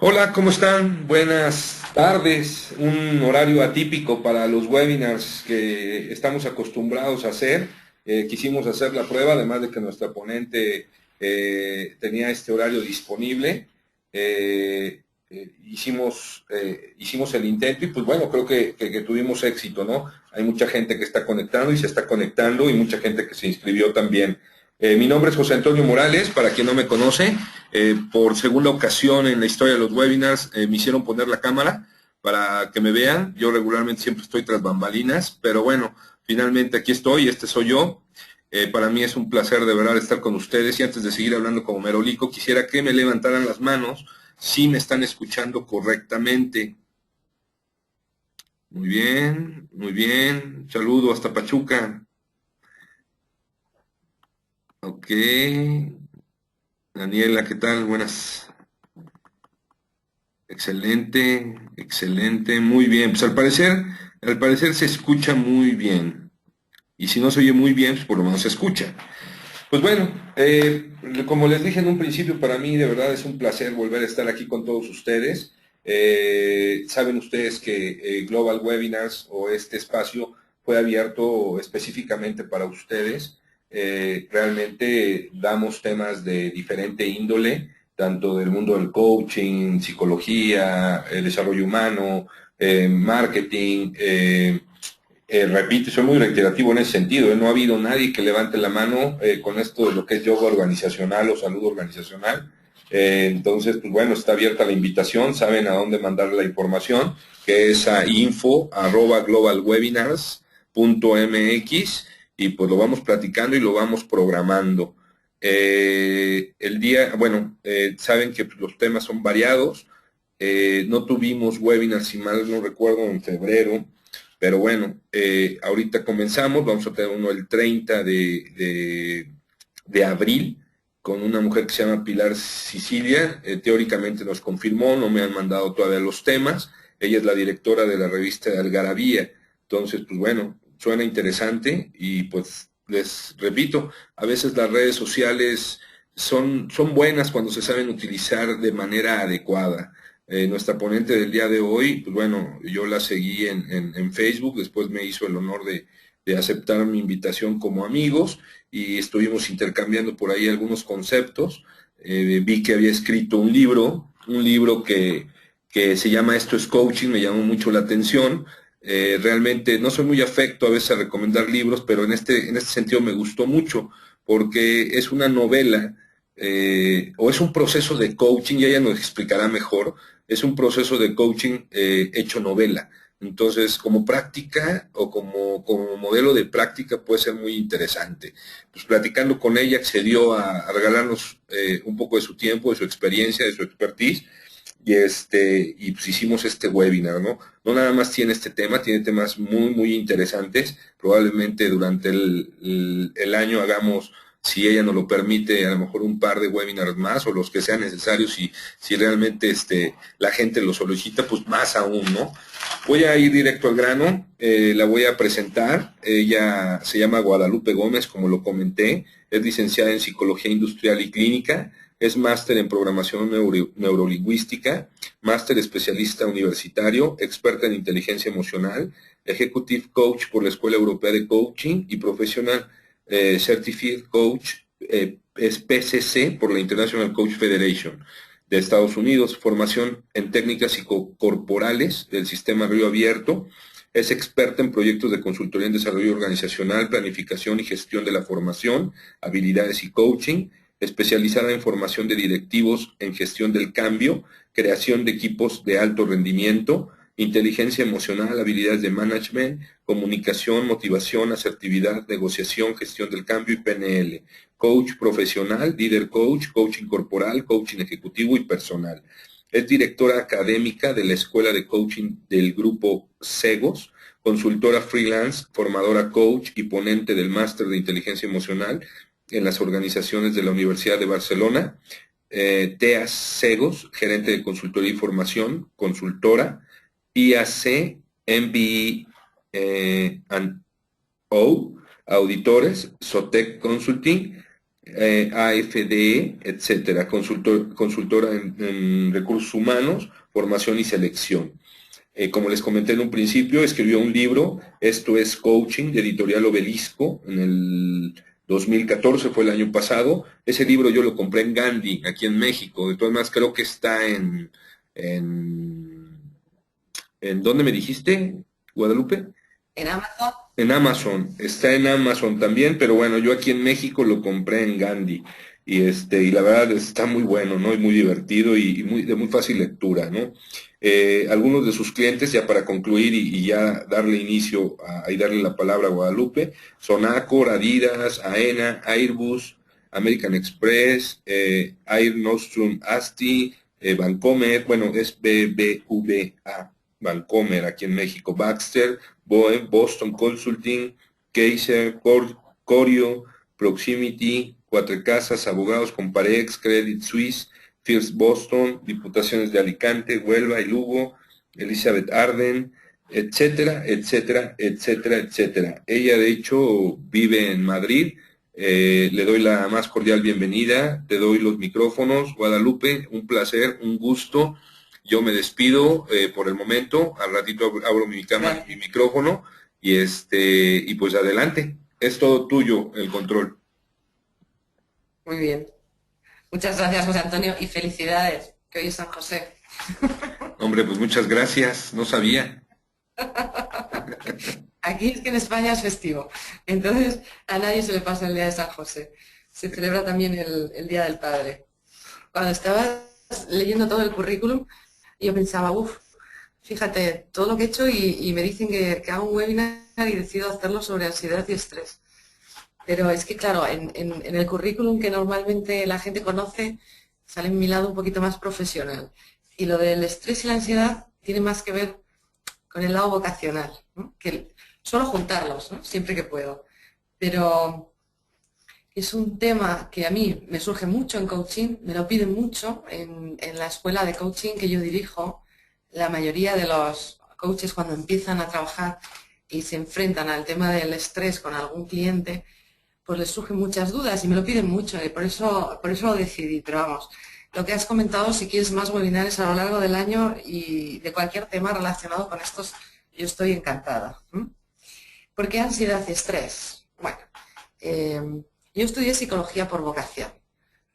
Hola, ¿cómo están? Buenas tardes. Un horario atípico para los webinars que estamos acostumbrados a hacer. Quisimos hacer la prueba, además de que nuestra ponente tenía este horario disponible. Hicimos el intento y pues bueno, creo que tuvimos éxito, ¿no? Hay mucha gente que está conectando y se está conectando y mucha gente que se inscribió también. Mi nombre es José Antonio Morales, para quien no me conoce. Por segunda ocasión en la historia de los webinars me hicieron poner la cámara para que me vean. Yo regularmente siempre estoy tras bambalinas, pero bueno, finalmente aquí estoy, este soy yo. Para mí es un placer de verdad estar con ustedes y antes de seguir hablando como merolico, quisiera que me levantaran las manos si me están escuchando correctamente. Muy bien, muy bien. Saludo hasta Pachuca. Ok. Daniela, ¿qué tal? Buenas. Excelente, excelente, muy bien. Pues al parecer se escucha muy bien. Y si no se oye muy bien, pues por lo menos se escucha. Pues bueno, como les dije en un principio, para mí de verdad es un placer volver a estar aquí con todos ustedes. Saben ustedes que Global Webinars o este espacio fue abierto específicamente para ustedes. Realmente damos temas de diferente índole, tanto del mundo del coaching, psicología, desarrollo humano, marketing. Repito, soy muy reiterativo en ese sentido. No ha habido nadie que levante la mano con esto de lo que es yoga organizacional o salud organizacional. Entonces, pues bueno, está abierta la invitación. Saben a dónde mandar la información, que es a info@globalwebinars.mx y pues lo vamos platicando y lo vamos programando. Saben que los temas son variados. No tuvimos webinars, si mal no recuerdo, en febrero. Pero bueno, ahorita comenzamos, vamos a tener uno el 30 de abril con una mujer que se llama Pilar Sicilia. Teóricamente nos confirmó, no me han mandado todavía los temas. Ella es la directora de la revista de Algarabía. Entonces, pues bueno, suena interesante y pues les repito, a veces las redes sociales son buenas cuando se saben utilizar de manera adecuada. Nuestra ponente del día de hoy, pues bueno, yo la seguí en Facebook, después me hizo el honor de aceptar mi invitación como amigos y estuvimos intercambiando por ahí algunos conceptos. Vi que había escrito un libro que se llama Esto es Coaching, me llamó mucho la atención. Realmente no soy muy afecto a veces a recomendar libros, pero en este sentido me gustó mucho porque es una novela o es un proceso de coaching, y ella nos explicará mejor, es un proceso de coaching hecho novela. Entonces, como práctica o como modelo de práctica puede ser muy interesante. Pues platicando con ella, accedió a regalarnos un poco de su tiempo, de su experiencia, de su expertise, y pues hicimos este webinar, ¿no? No nada más tiene este tema, tiene temas muy, muy interesantes. Probablemente durante el año hagamos, si ella nos lo permite, a lo mejor un par de webinars más o los que sean necesarios si realmente la gente lo solicita, pues más aún, ¿no? Voy a ir directo al grano, la voy a presentar. Ella se llama Guadalupe Gómez, como lo comenté, es licenciada en Psicología Industrial y Clínica, es máster en Programación Neurolingüística, máster especialista universitario, experta en inteligencia emocional, Executive Coach por la Escuela Europea de Coaching y Professional Certified Coach, es PCC por la International Coach Federation de Estados Unidos, formación en técnicas psicocorporales del sistema Río Abierto, es experta en proyectos de consultoría en desarrollo organizacional, planificación y gestión de la formación, habilidades y coaching, especializada en formación de directivos en gestión del cambio, creación de equipos de alto rendimiento, inteligencia emocional, habilidades de management, comunicación, motivación, asertividad, negociación, gestión del cambio y PNL. Coach profesional, líder coach, coaching corporal, coaching ejecutivo y personal. Es directora académica de la Escuela de Coaching del Grupo CEGOS, consultora freelance, formadora coach y ponente del Máster de Inteligencia Emocional en las organizaciones de la Universidad de Barcelona. TEAS CEGOS, gerente de consultoría y formación, consultora. IAC, MBE and O, auditores, Sotec Consulting, AFDE, etcétera, consultora en recursos humanos, formación y selección. Como les comenté en un principio, escribió un libro, Esto es Coaching, de Editorial Obelisco, en el 2014, fue el año pasado. Ese libro yo lo compré en Gandhi, aquí en México. De todas maneras, creo que está ¿en dónde me dijiste, Guadalupe? En Amazon. En Amazon, está en Amazon también, pero bueno, yo aquí en México lo compré en Gandhi y la verdad está muy bueno, ¿no? Y muy divertido y de muy fácil lectura, ¿no? Algunos de sus clientes, ya para concluir y ya darle inicio y darle la palabra a Guadalupe, son Accor, Adidas, AENA, Airbus, American Express, Air Nostrum Asti, Vancomer, bueno, es BBVA, Vancomer aquí en México, Baxter, Boeing, Boston Consulting, Kaiser, Corio, Proximity, Cuatro Casas, Abogados Comparex, Credit Suisse, First Boston, Diputaciones de Alicante, Huelva y Lugo, Elizabeth Arden, etcétera, etcétera, etcétera, etcétera. Ella de hecho vive en Madrid. Le doy la más cordial bienvenida, te doy los micrófonos. Guadalupe, un placer, un gusto. Yo me despido por el momento, al ratito abro mi cámara, mi Gracias. micrófono y pues adelante. Es todo tuyo el control. Muy bien. Muchas gracias, José Antonio, y felicidades, que hoy es San José. Hombre, pues muchas gracias, no sabía. Aquí es que en España es festivo, entonces a nadie se le pasa el día de San José. Se celebra también el Día del Padre. Cuando estabas leyendo todo el currículum, yo pensaba, uff, fíjate, todo lo que he hecho y me dicen que hago un webinar y decido hacerlo sobre ansiedad y estrés. Pero es que, claro, en el currículum que normalmente la gente conoce, sale mi lado un poquito más profesional. Y lo del estrés y la ansiedad tiene más que ver con el lado vocacional, ¿no? Que suelo juntarlos, ¿no? Siempre que puedo. Pero es un tema que a mí me surge mucho en coaching, me lo piden mucho en la escuela de coaching que yo dirijo. La mayoría de los coaches cuando empiezan a trabajar y se enfrentan al tema del estrés con algún cliente, pues les surgen muchas dudas y me lo piden mucho y por eso lo decidí. Pero vamos, lo que has comentado, si quieres más webinares a lo largo del año y de cualquier tema relacionado con estos, yo estoy encantada. ¿Por qué ansiedad y estrés? Bueno, eh, yo estudié psicología por vocación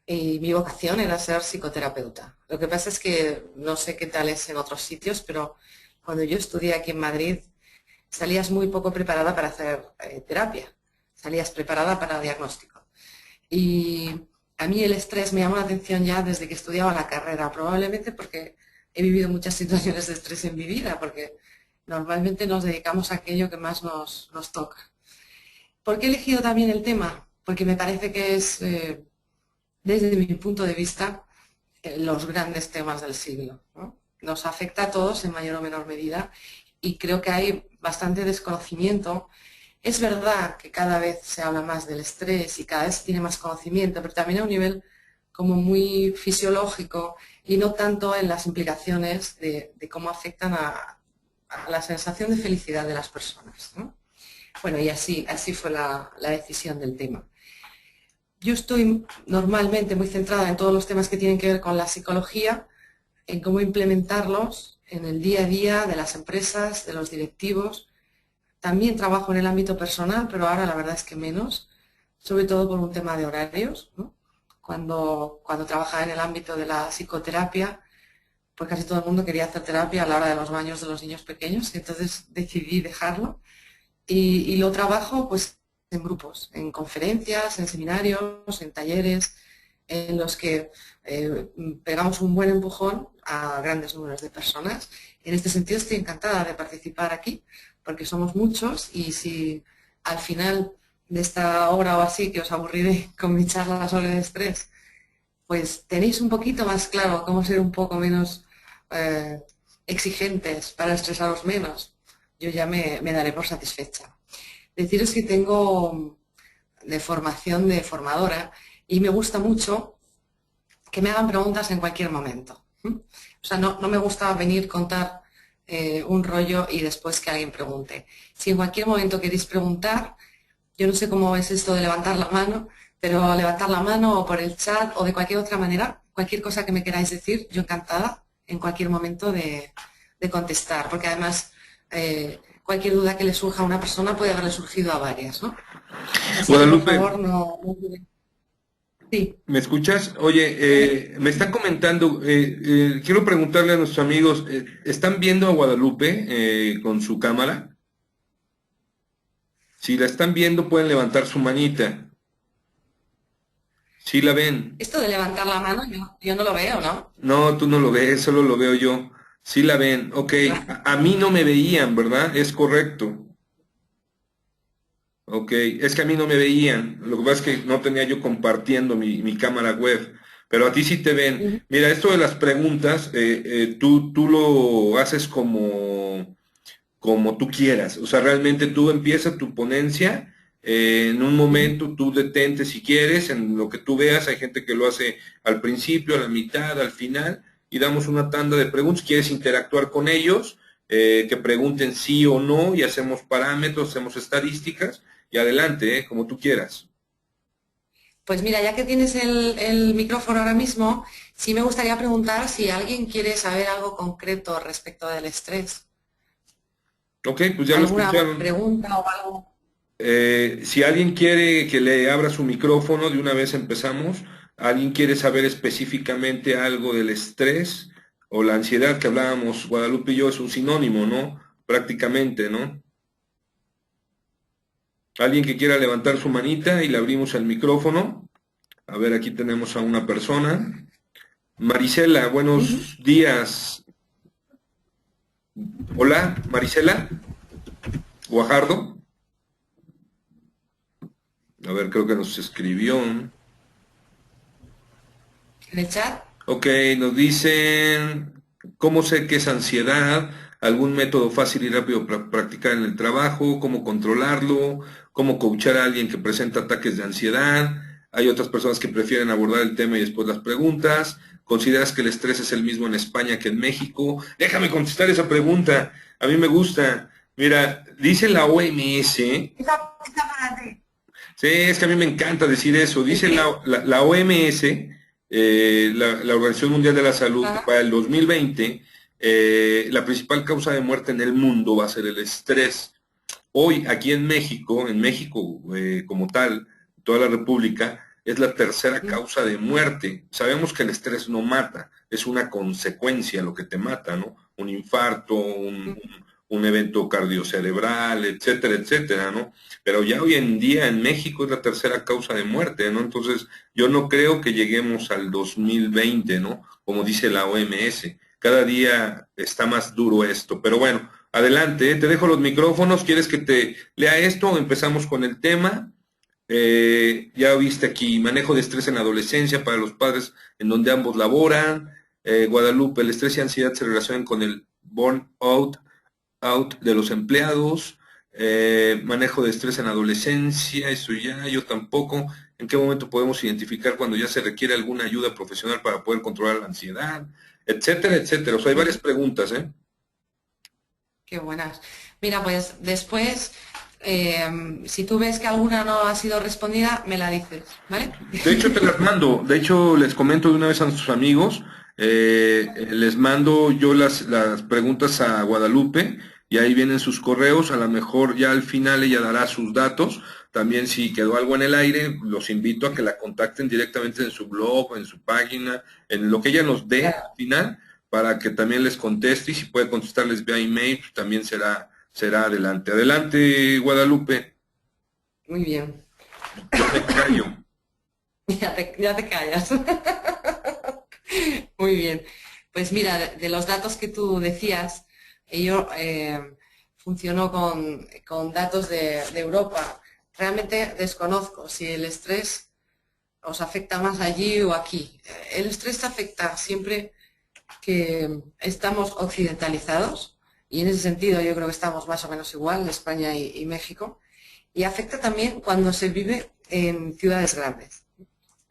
y mi vocación era ser psicoterapeuta. Lo que pasa es que no sé qué tal es en otros sitios, pero cuando yo estudié aquí en Madrid salías muy poco preparada para hacer terapia, salías preparada para diagnóstico. Y a mí el estrés me llamó la atención ya desde que estudiaba la carrera, probablemente porque he vivido muchas situaciones de estrés en mi vida, porque normalmente nos dedicamos a aquello que más nos toca. ¿Por qué he elegido también el tema? Porque me parece que es, desde mi punto de vista, los grandes temas del siglo, ¿no? Nos afecta a todos en mayor o menor medida y creo que hay bastante desconocimiento. Es verdad que cada vez se habla más del estrés y cada vez se tiene más conocimiento, pero también a un nivel como muy fisiológico y no tanto en las implicaciones de cómo afectan a la sensación de felicidad de las personas, ¿no? Bueno, y así fue la decisión del tema. Yo estoy normalmente muy centrada en todos los temas que tienen que ver con la psicología, en cómo implementarlos en el día a día de las empresas, de los directivos. También trabajo en el ámbito personal, pero ahora la verdad es que menos, sobre todo por un tema de horarios, ¿no? Cuando trabajaba en el ámbito de la psicoterapia, pues casi todo el mundo quería hacer terapia a la hora de los baños de los niños pequeños, y entonces decidí dejarlo y lo trabajo pues en grupos, en conferencias, en seminarios, en talleres, en los que pegamos un buen empujón a grandes números de personas. En este sentido estoy encantada de participar aquí, porque somos muchos y si al final de esta hora o así que os aburriré con mi charla sobre el estrés, pues tenéis un poquito más claro cómo ser un poco menos eh, exigentes para estresaros menos, yo ya me daré por satisfecha. Deciros que tengo de formación de formadora y me gusta mucho que me hagan preguntas en cualquier momento. O sea, no me gusta venir contar un rollo y después que alguien pregunte. Si en cualquier momento queréis preguntar, yo no sé cómo es esto de levantar la mano, pero levantar la mano o por el chat o de cualquier otra manera, cualquier cosa que me queráis decir, yo encantada en cualquier momento de contestar, porque además cualquier duda que le surja a una persona puede haberle surgido a varias, ¿no? Así que por Guadalupe, favor no duden. Sí, ¿me escuchas? Oye, me está comentando, quiero preguntarle a nuestros amigos, ¿están viendo a Guadalupe con su cámara? Si la están viendo, pueden levantar su manita. ¿Sí la ven? esto de levantar la mano yo no lo veo, ¿no? No, tú no lo ves, solo lo veo yo. Sí la ven, ok. A mí no me veían, ¿verdad? Es correcto. Ok, es que a mí no me veían. Lo que pasa es que no tenía yo compartiendo mi cámara web. Pero a ti sí te ven. Ujú. Mira, esto de las preguntas, tú lo haces como tú quieras. O sea, realmente tú empiezas tu ponencia, en un Ujú. momento tú detente si quieres, en lo que tú veas, hay gente que lo hace al principio, a la mitad, al final, y damos una tanda de preguntas. ¿Quieres interactuar con ellos? Que pregunten sí o no, y hacemos parámetros, hacemos estadísticas, y adelante, como tú quieras. Pues mira, ya que tienes el micrófono ahora mismo, sí me gustaría preguntar si alguien quiere saber algo concreto respecto del estrés. Ok, pues ya lo ¿Alguna escucharon. pregunta o algo? Si alguien quiere que le abra su micrófono, de una vez empezamos. ¿Alguien quiere saber específicamente algo del estrés o la ansiedad que hablábamos? Guadalupe y yo es un sinónimo, ¿no? Prácticamente, ¿no? Alguien que quiera levantar su manita y le abrimos el micrófono. A ver, aquí tenemos a una persona. Marisela, Ujú. buenos días. Hola, Marisela Guajardo. A ver, creo que nos escribió. ¿En el chat? Ok, nos dicen, ¿cómo sé que es ansiedad? ¿Algún método fácil y rápido para practicar en el trabajo? ¿Cómo controlarlo? ¿Cómo coachar a alguien que presenta ataques de ansiedad? Hay otras personas que prefieren abordar el tema y después las preguntas. ¿Consideras que el estrés es el mismo en España que en México? Déjame contestar esa pregunta. A mí me gusta. Mira, dice la OMS. Esa para ti. Sí, es que a mí me encanta decir eso. ¿El Dice qué? la OMS, la Organización Mundial de la Salud, que Ajá. para el 2020 la principal causa de muerte en el mundo va a ser el estrés. Hoy, aquí en México como tal, toda la República, es la tercera Mm. causa de muerte. Sabemos que el estrés no mata, es una consecuencia lo que te mata, ¿no? Un infarto, un evento cardiocerebral, etcétera, etcétera, ¿no? Pero ya hoy en día en México es la tercera causa de muerte, ¿no? Entonces, yo no creo que lleguemos al 2020, ¿no? Como dice la OMS. Cada día está más duro esto, pero bueno, adelante, te dejo los micrófonos. ¿Quieres que te lea esto? Empezamos con el tema. Ya viste aquí, manejo de estrés en la adolescencia para los padres en donde ambos laboran. Guadalupe, el estrés y ansiedad se relacionan con el burnout out de los empleados. Manejo de estrés en adolescencia, eso ya, yo tampoco. ¿En qué momento podemos identificar cuando ya se requiere alguna ayuda profesional para poder controlar la ansiedad? Etcétera, etcétera. O sea, hay varias Ujú. preguntas, ¿eh? Qué buenas. Mira, pues después, si tú ves que alguna no ha sido respondida, me la dices, ¿vale? De hecho, te las mando. De hecho, les comento de una vez a nuestros amigos. Les mando yo las preguntas a Guadalupe y ahí vienen sus correos. A lo mejor ya al final ella dará sus datos. También si quedó algo en el aire, los invito a que la contacten directamente en su blog, en su página, en lo que ella nos dé al Claro. final, para que también les conteste y si puede contestarles vía email, pues también será adelante. Adelante, Guadalupe. Muy bien. Yo me callo. Ya te callas. Muy bien. Pues mira, de los datos que tú decías, yo funcionó con datos de Europa. Realmente desconozco si el estrés os afecta más allí o aquí. El estrés afecta siempre que estamos occidentalizados y en ese sentido yo creo que estamos más o menos igual, España y México, y afecta también cuando se vive en ciudades grandes.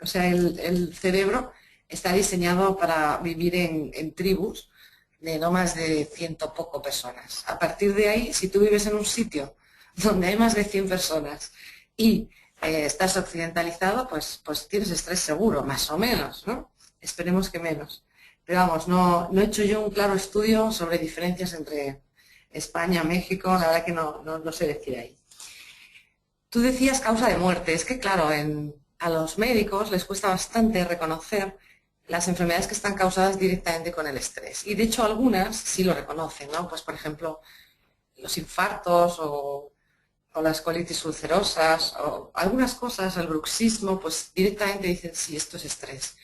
O sea, el cerebro está diseñado para vivir en tribus de no más de ciento poco personas. A partir de ahí, si tú vives en un sitio donde hay más de 100 personas y estás occidentalizado, pues tienes estrés seguro, más o menos, ¿no? Esperemos que menos. Pero vamos, no he hecho yo un claro estudio sobre diferencias entre España, México, la verdad que no sé decir ahí. Tú decías causa de muerte, es que claro, a los médicos les cuesta bastante reconocer las enfermedades que están causadas directamente con el estrés. Y de hecho algunas sí lo reconocen, ¿no? Pues por ejemplo, los infartos o las colitis ulcerosas o algunas cosas, el bruxismo, pues directamente dicen sí, esto es estrés.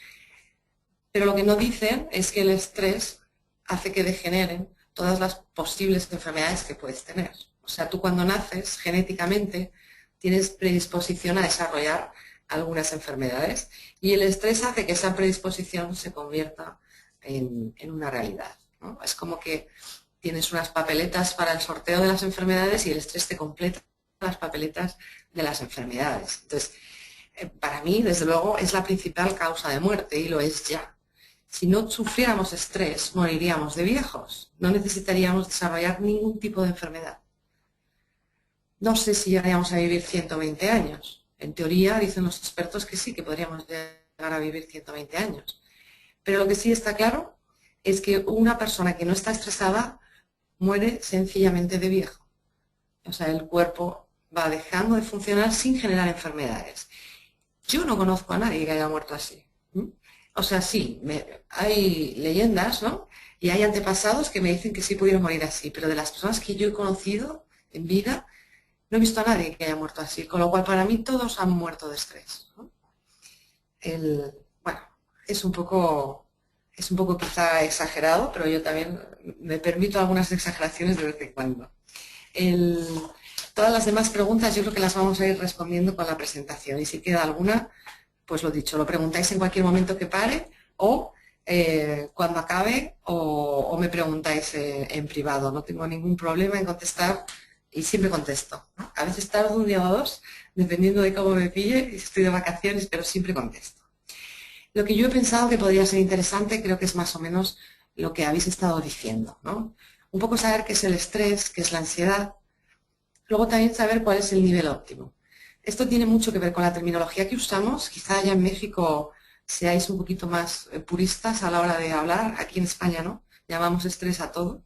Pero lo que no dicen es que el estrés hace que degeneren todas las posibles enfermedades que puedes tener. O sea, tú cuando naces genéticamente tienes predisposición a desarrollar algunas enfermedades y el estrés hace que esa predisposición se convierta en una realidad, ¿no? Es como que tienes unas papeletas para el sorteo de las enfermedades y el estrés te completa las papeletas de las enfermedades. Entonces, para mí, desde luego, es la principal causa de muerte y lo es ya. Si no sufriéramos estrés, moriríamos de viejos. No necesitaríamos desarrollar ningún tipo de enfermedad. No sé si llegaríamos a vivir 120 años. En teoría, dicen los expertos que sí, que podríamos llegar a vivir 120 años. Pero lo que sí está claro es que una persona que no está estresada muere sencillamente de viejo. O sea, el cuerpo va dejando de funcionar sin generar enfermedades. Yo no conozco a nadie que haya muerto así. O sea, sí, hay leyendas, ¿no? Y hay antepasados que me dicen que sí pudieron morir así, pero de las personas que yo he conocido en vida, no he visto a nadie que haya muerto así, con lo cual para mí todos han muerto de estrés, ¿no? Bueno, es un poco quizá exagerado, pero yo también me permito algunas exageraciones de vez en cuando. Todas las demás preguntas yo creo que las vamos a ir respondiendo con la presentación y si queda alguna, pues lo dicho, lo preguntáis en cualquier momento que pare o cuando acabe o me preguntáis en privado. No tengo ningún problema en contestar y siempre contesto, ¿no? A veces tardo un día o dos, dependiendo de cómo me pille, y estoy de vacaciones, pero siempre contesto. Lo que yo he pensado que podría ser interesante creo que es más o menos lo que habéis estado diciendo, ¿no? Un poco saber qué es el estrés, qué es la ansiedad. Luego también saber cuál es el nivel óptimo. Esto tiene mucho que ver con la terminología que usamos. Quizá allá en México seáis un poquito más puristas a la hora de hablar. Aquí en España no, llamamos estrés a todo.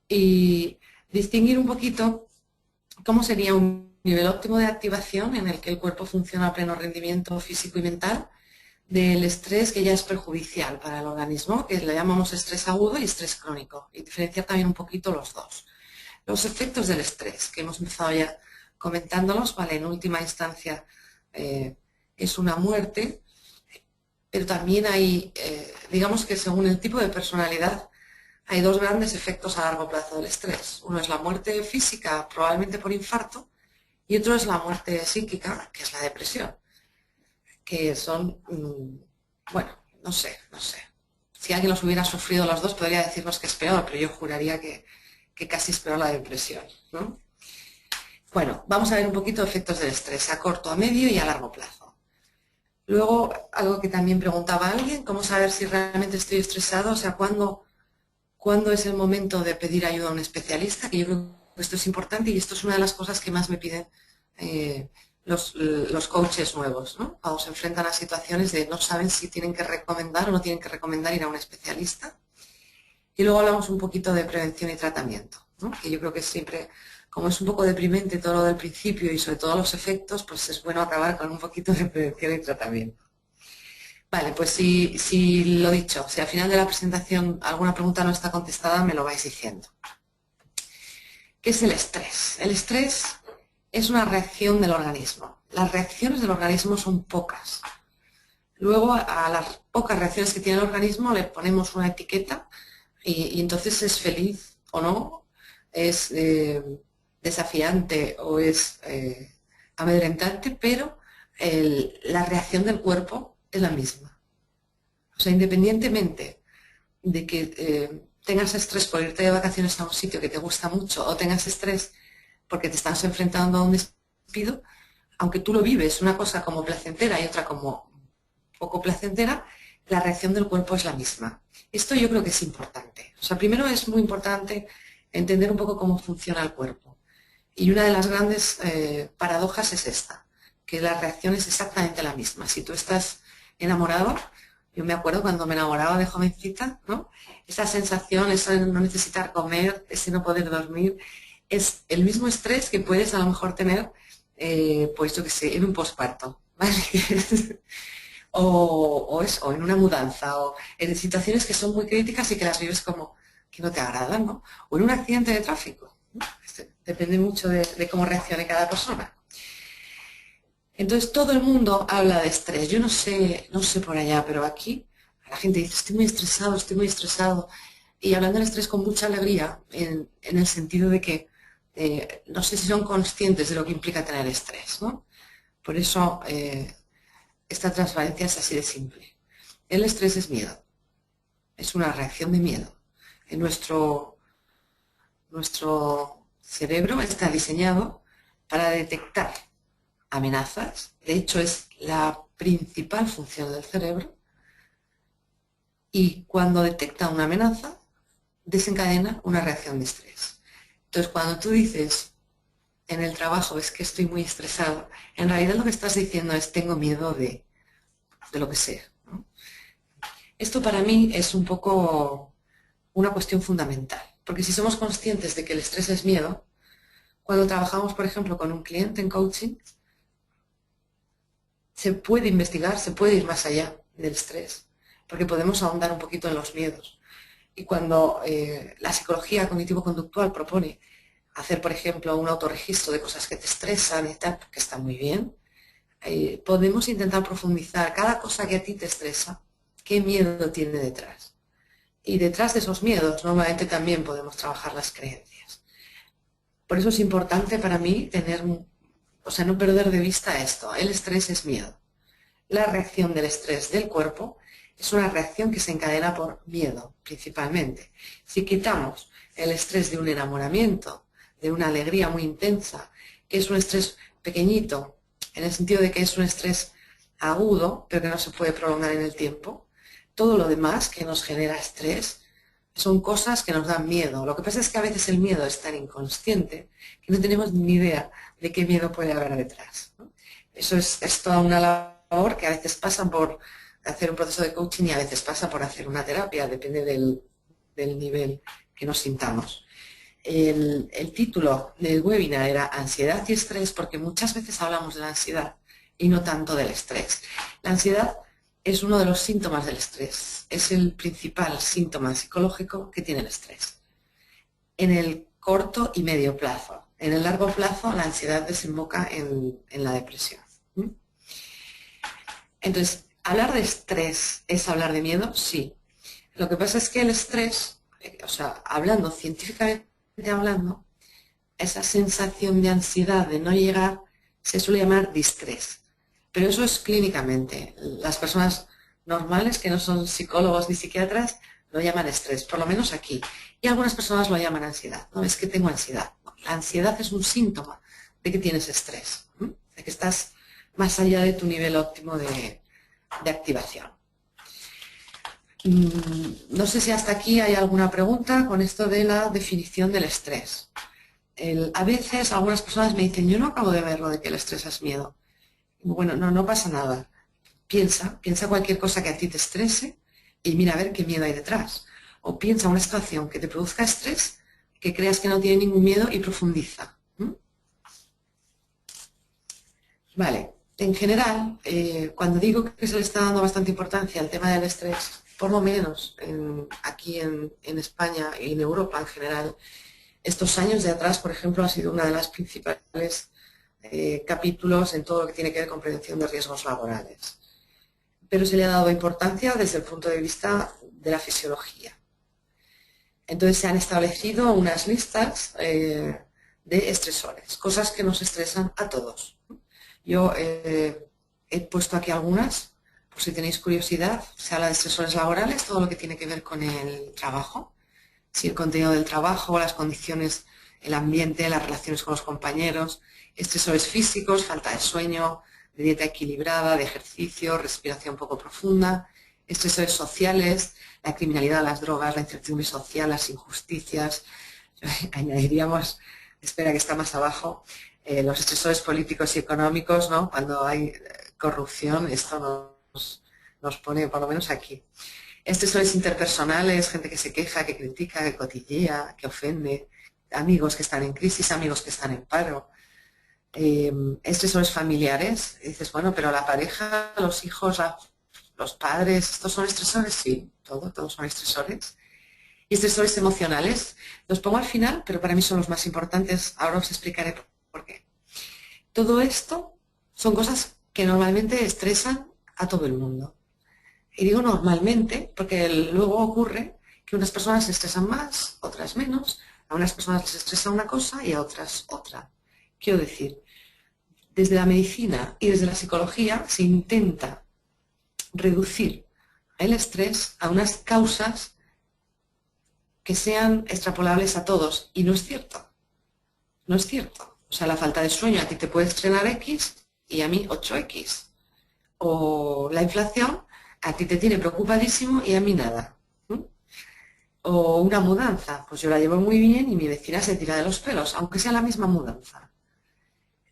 Y distinguir un poquito cómo sería un nivel óptimo de activación en el que el cuerpo funciona a pleno rendimiento físico y mental del estrés que ya es perjudicial para el organismo, que le llamamos estrés agudo y estrés crónico. Y diferenciar también un poquito los dos. Los efectos del estrés, que hemos empezado ya comentándolos, vale, en última instancia es una muerte, pero también hay, digamos que según el tipo de personalidad, hay dos grandes efectos a largo plazo del estrés. Uno es la muerte física, probablemente por infarto, y otro es la muerte psíquica, que es la depresión, que son, bueno, no sé. Si alguien los hubiera sufrido los dos, podría decirnos que es peor, pero yo juraría que casi es peor la depresión, ¿no? Bueno, vamos a ver un poquito efectos del estrés a corto, a medio y a largo plazo. Luego, algo que también preguntaba alguien, cómo saber si realmente estoy estresado, o sea, cuándo es el momento de pedir ayuda a un especialista, que yo creo que esto es importante y esto es una de las cosas que más me piden los coaches nuevos, ¿no? Cuando se enfrentan a situaciones de no saben si tienen que recomendar o no tienen que recomendar ir a un especialista. Y luego hablamos un poquito de prevención y tratamiento, ¿no? Que yo creo que siempre, como es un poco deprimente todo lo del principio y sobre todo los efectos, pues es bueno acabar con un poquito de prevención y tratamiento. Vale, pues si lo dicho, si al final de la presentación alguna pregunta no está contestada, me lo vais diciendo. ¿Qué es el estrés? El estrés es una reacción del organismo. Las reacciones del organismo son pocas. Luego, a las pocas reacciones que tiene el organismo le ponemos una etiqueta y entonces es feliz o no, es desafiante o es amedrentante, pero la reacción del cuerpo es la misma. O sea, independientemente de que tengas estrés por irte de vacaciones a un sitio que te gusta mucho o tengas estrés porque te estás enfrentando a un despido, aunque tú lo vives una cosa como placentera y otra como poco placentera, la reacción del cuerpo es la misma. Esto yo creo que es importante. O sea, primero es muy importante entender un poco cómo funciona el cuerpo. Y una de las grandes paradojas es esta, que la reacción es exactamente la misma. Si tú estás enamorado, yo me acuerdo cuando me enamoraba de jovencita, ¿no? Esa sensación, eso de no necesitar comer, ese no poder dormir, es el mismo estrés que puedes a lo mejor tener, pues yo qué sé, en un posparto, ¿vale? o en una mudanza, o en situaciones que son muy críticas y que las vives como que no te agradan, ¿no? O en un accidente de tráfico, ¿no? Depende mucho de cómo reaccione cada persona. Entonces todo el mundo habla de estrés. Yo no sé por allá, pero aquí la gente dice, estoy muy estresado, estoy muy estresado. Y hablando del estrés con mucha alegría, en el sentido de que no sé si son conscientes de lo que implica tener estrés, ¿no? Por eso esta transparencia es así de simple. El estrés es miedo, es una reacción de miedo. En nuestro cerebro está diseñado para detectar amenazas. De hecho, es la principal función del cerebro. Y cuando detecta una amenaza, desencadena una reacción de estrés. Entonces, cuando tú dices en el trabajo es que estoy muy estresado, en realidad lo que estás diciendo es tengo miedo de lo que sea, ¿no? Esto para mí es un poco una cuestión fundamental, porque si somos conscientes de que el estrés es miedo, cuando trabajamos, por ejemplo, con un cliente en coaching, se puede investigar, se puede ir más allá del estrés, porque podemos ahondar un poquito en los miedos. Y cuando la psicología cognitivo-conductual propone hacer, por ejemplo, un autorregistro de cosas que te estresan y tal, que está muy bien, podemos intentar profundizar cada cosa que a ti te estresa, qué miedo tiene detrás. Y detrás de esos miedos normalmente también podemos trabajar las creencias. Por eso es importante para mí no perder de vista esto. El estrés es miedo. La reacción del estrés del cuerpo es una reacción que se encadena por miedo, principalmente. Si quitamos el estrés de un enamoramiento, de una alegría muy intensa, que es un estrés pequeñito, en el sentido de que es un estrés agudo, pero que no se puede prolongar en el tiempo, todo lo demás que nos genera estrés son cosas que nos dan miedo. Lo que pasa es que a veces el miedo es tan inconsciente que no tenemos ni idea de qué miedo puede haber detrás, ¿no? Eso es toda una labor que a veces pasa por hacer un proceso de coaching y a veces pasa por hacer una terapia, depende del nivel que nos sintamos. El título del webinar era Ansiedad y estrés, porque muchas veces hablamos de la ansiedad y no tanto del estrés. La ansiedad es uno de los síntomas del estrés, es el principal síntoma psicológico que tiene el estrés. En el corto y medio plazo. En el largo plazo la ansiedad desemboca en la depresión. Entonces, ¿hablar de estrés es hablar de miedo? Sí. Lo que pasa es que el estrés, hablando científicamente hablando, esa sensación de ansiedad de no llegar se suele llamar distrés. Pero eso es clínicamente. Las personas normales, que no son psicólogos ni psiquiatras, lo llaman estrés, por lo menos aquí. Y algunas personas lo llaman ansiedad. No, es que tengo ansiedad. No, la ansiedad es un síntoma de que tienes estrés, de que estás más allá de tu nivel óptimo de activación. No sé si hasta aquí hay alguna pregunta con esto de la definición del estrés. A veces algunas personas me dicen, yo no acabo de verlo de que el estrés es miedo. Bueno, no pasa nada. Piensa cualquier cosa que a ti te estrese y mira a ver qué miedo hay detrás. O piensa una situación que te produzca estrés, que creas que no tiene ningún miedo y profundiza. Vale, en general, cuando digo que se le está dando bastante importancia al tema del estrés, por lo menos aquí en España y en Europa en general, estos años de atrás, por ejemplo, ha sido una de las principales capítulos en todo lo que tiene que ver con prevención de riesgos laborales. Pero se le ha dado importancia desde el punto de vista de la fisiología. Entonces se han establecido unas listas de estresores, cosas que nos estresan a todos. Yo he puesto aquí algunas, por si tenéis curiosidad. Se habla de estresores laborales, todo lo que tiene que ver con el trabajo, si el contenido del trabajo, las condiciones, el ambiente, las relaciones con los compañeros, estresores físicos, falta de sueño, de dieta equilibrada, de ejercicio, respiración poco profunda, estresores sociales, la criminalidad, las drogas, la incertidumbre social, las injusticias, añadiríamos, espera que está más abajo, Los estresores políticos y económicos, ¿no? Cuando hay corrupción, esto nos pone, por lo menos aquí. Estresores interpersonales, gente que se queja, que critica, que cotillea, que ofende, amigos que están en crisis, amigos que están en paro. Estresores familiares, dices, bueno, pero la pareja, los hijos, los padres, ¿estos son estresores? Sí, todos son estresores. Y estresores emocionales, los pongo al final, pero para mí son los más importantes, ahora os explicaré por qué. Todo esto son cosas que normalmente estresan a todo el mundo. Y digo normalmente porque luego ocurre que unas personas se estresan más, otras menos, a unas personas les estresa una cosa y a otras otra. Quiero decir, desde la medicina y desde la psicología se intenta reducir el estrés a unas causas que sean extrapolables a todos. Y no es cierto. No es cierto. O sea, la falta de sueño a ti te puede estrenar X y a mí 8X. O la inflación a ti te tiene preocupadísimo y a mí nada. O una mudanza, pues yo la llevo muy bien y mi vecina se tira de los pelos, aunque sea la misma mudanza.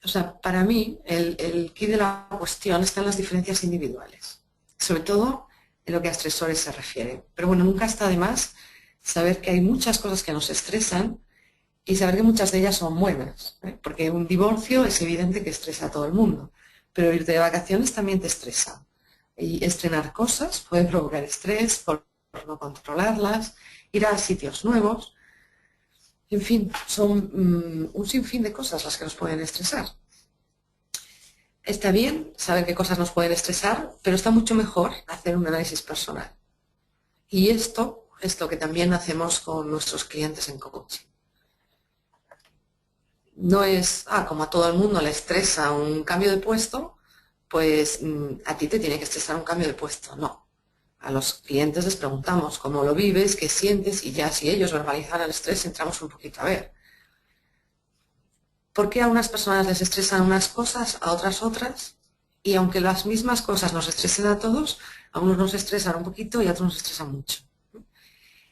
O sea, para mí el quid de la cuestión está en las diferencias individuales, sobre todo en lo que a estresores se refiere. Pero bueno, nunca está de más saber que hay muchas cosas que nos estresan y saber que muchas de ellas son buenas, porque un divorcio es evidente que estresa a todo el mundo, pero irte de vacaciones también te estresa. Y estrenar cosas puede provocar estrés por no controlarlas, ir a sitios nuevos, en fin, son un sinfín de cosas las que nos pueden estresar. Está bien saber qué cosas nos pueden estresar, pero está mucho mejor hacer un análisis personal. Y esto es lo que también hacemos con nuestros clientes en coaching. No es, como a todo el mundo le estresa un cambio de puesto, pues a ti te tiene que estresar un cambio de puesto. No. A los clientes les preguntamos cómo lo vives, qué sientes, y ya si ellos verbalizan el estrés, entramos un poquito a ver. ¿Por qué a unas personas les estresan unas cosas, a otras? Y aunque las mismas cosas nos estresen a todos, a unos nos estresan un poquito y a otros nos estresan mucho.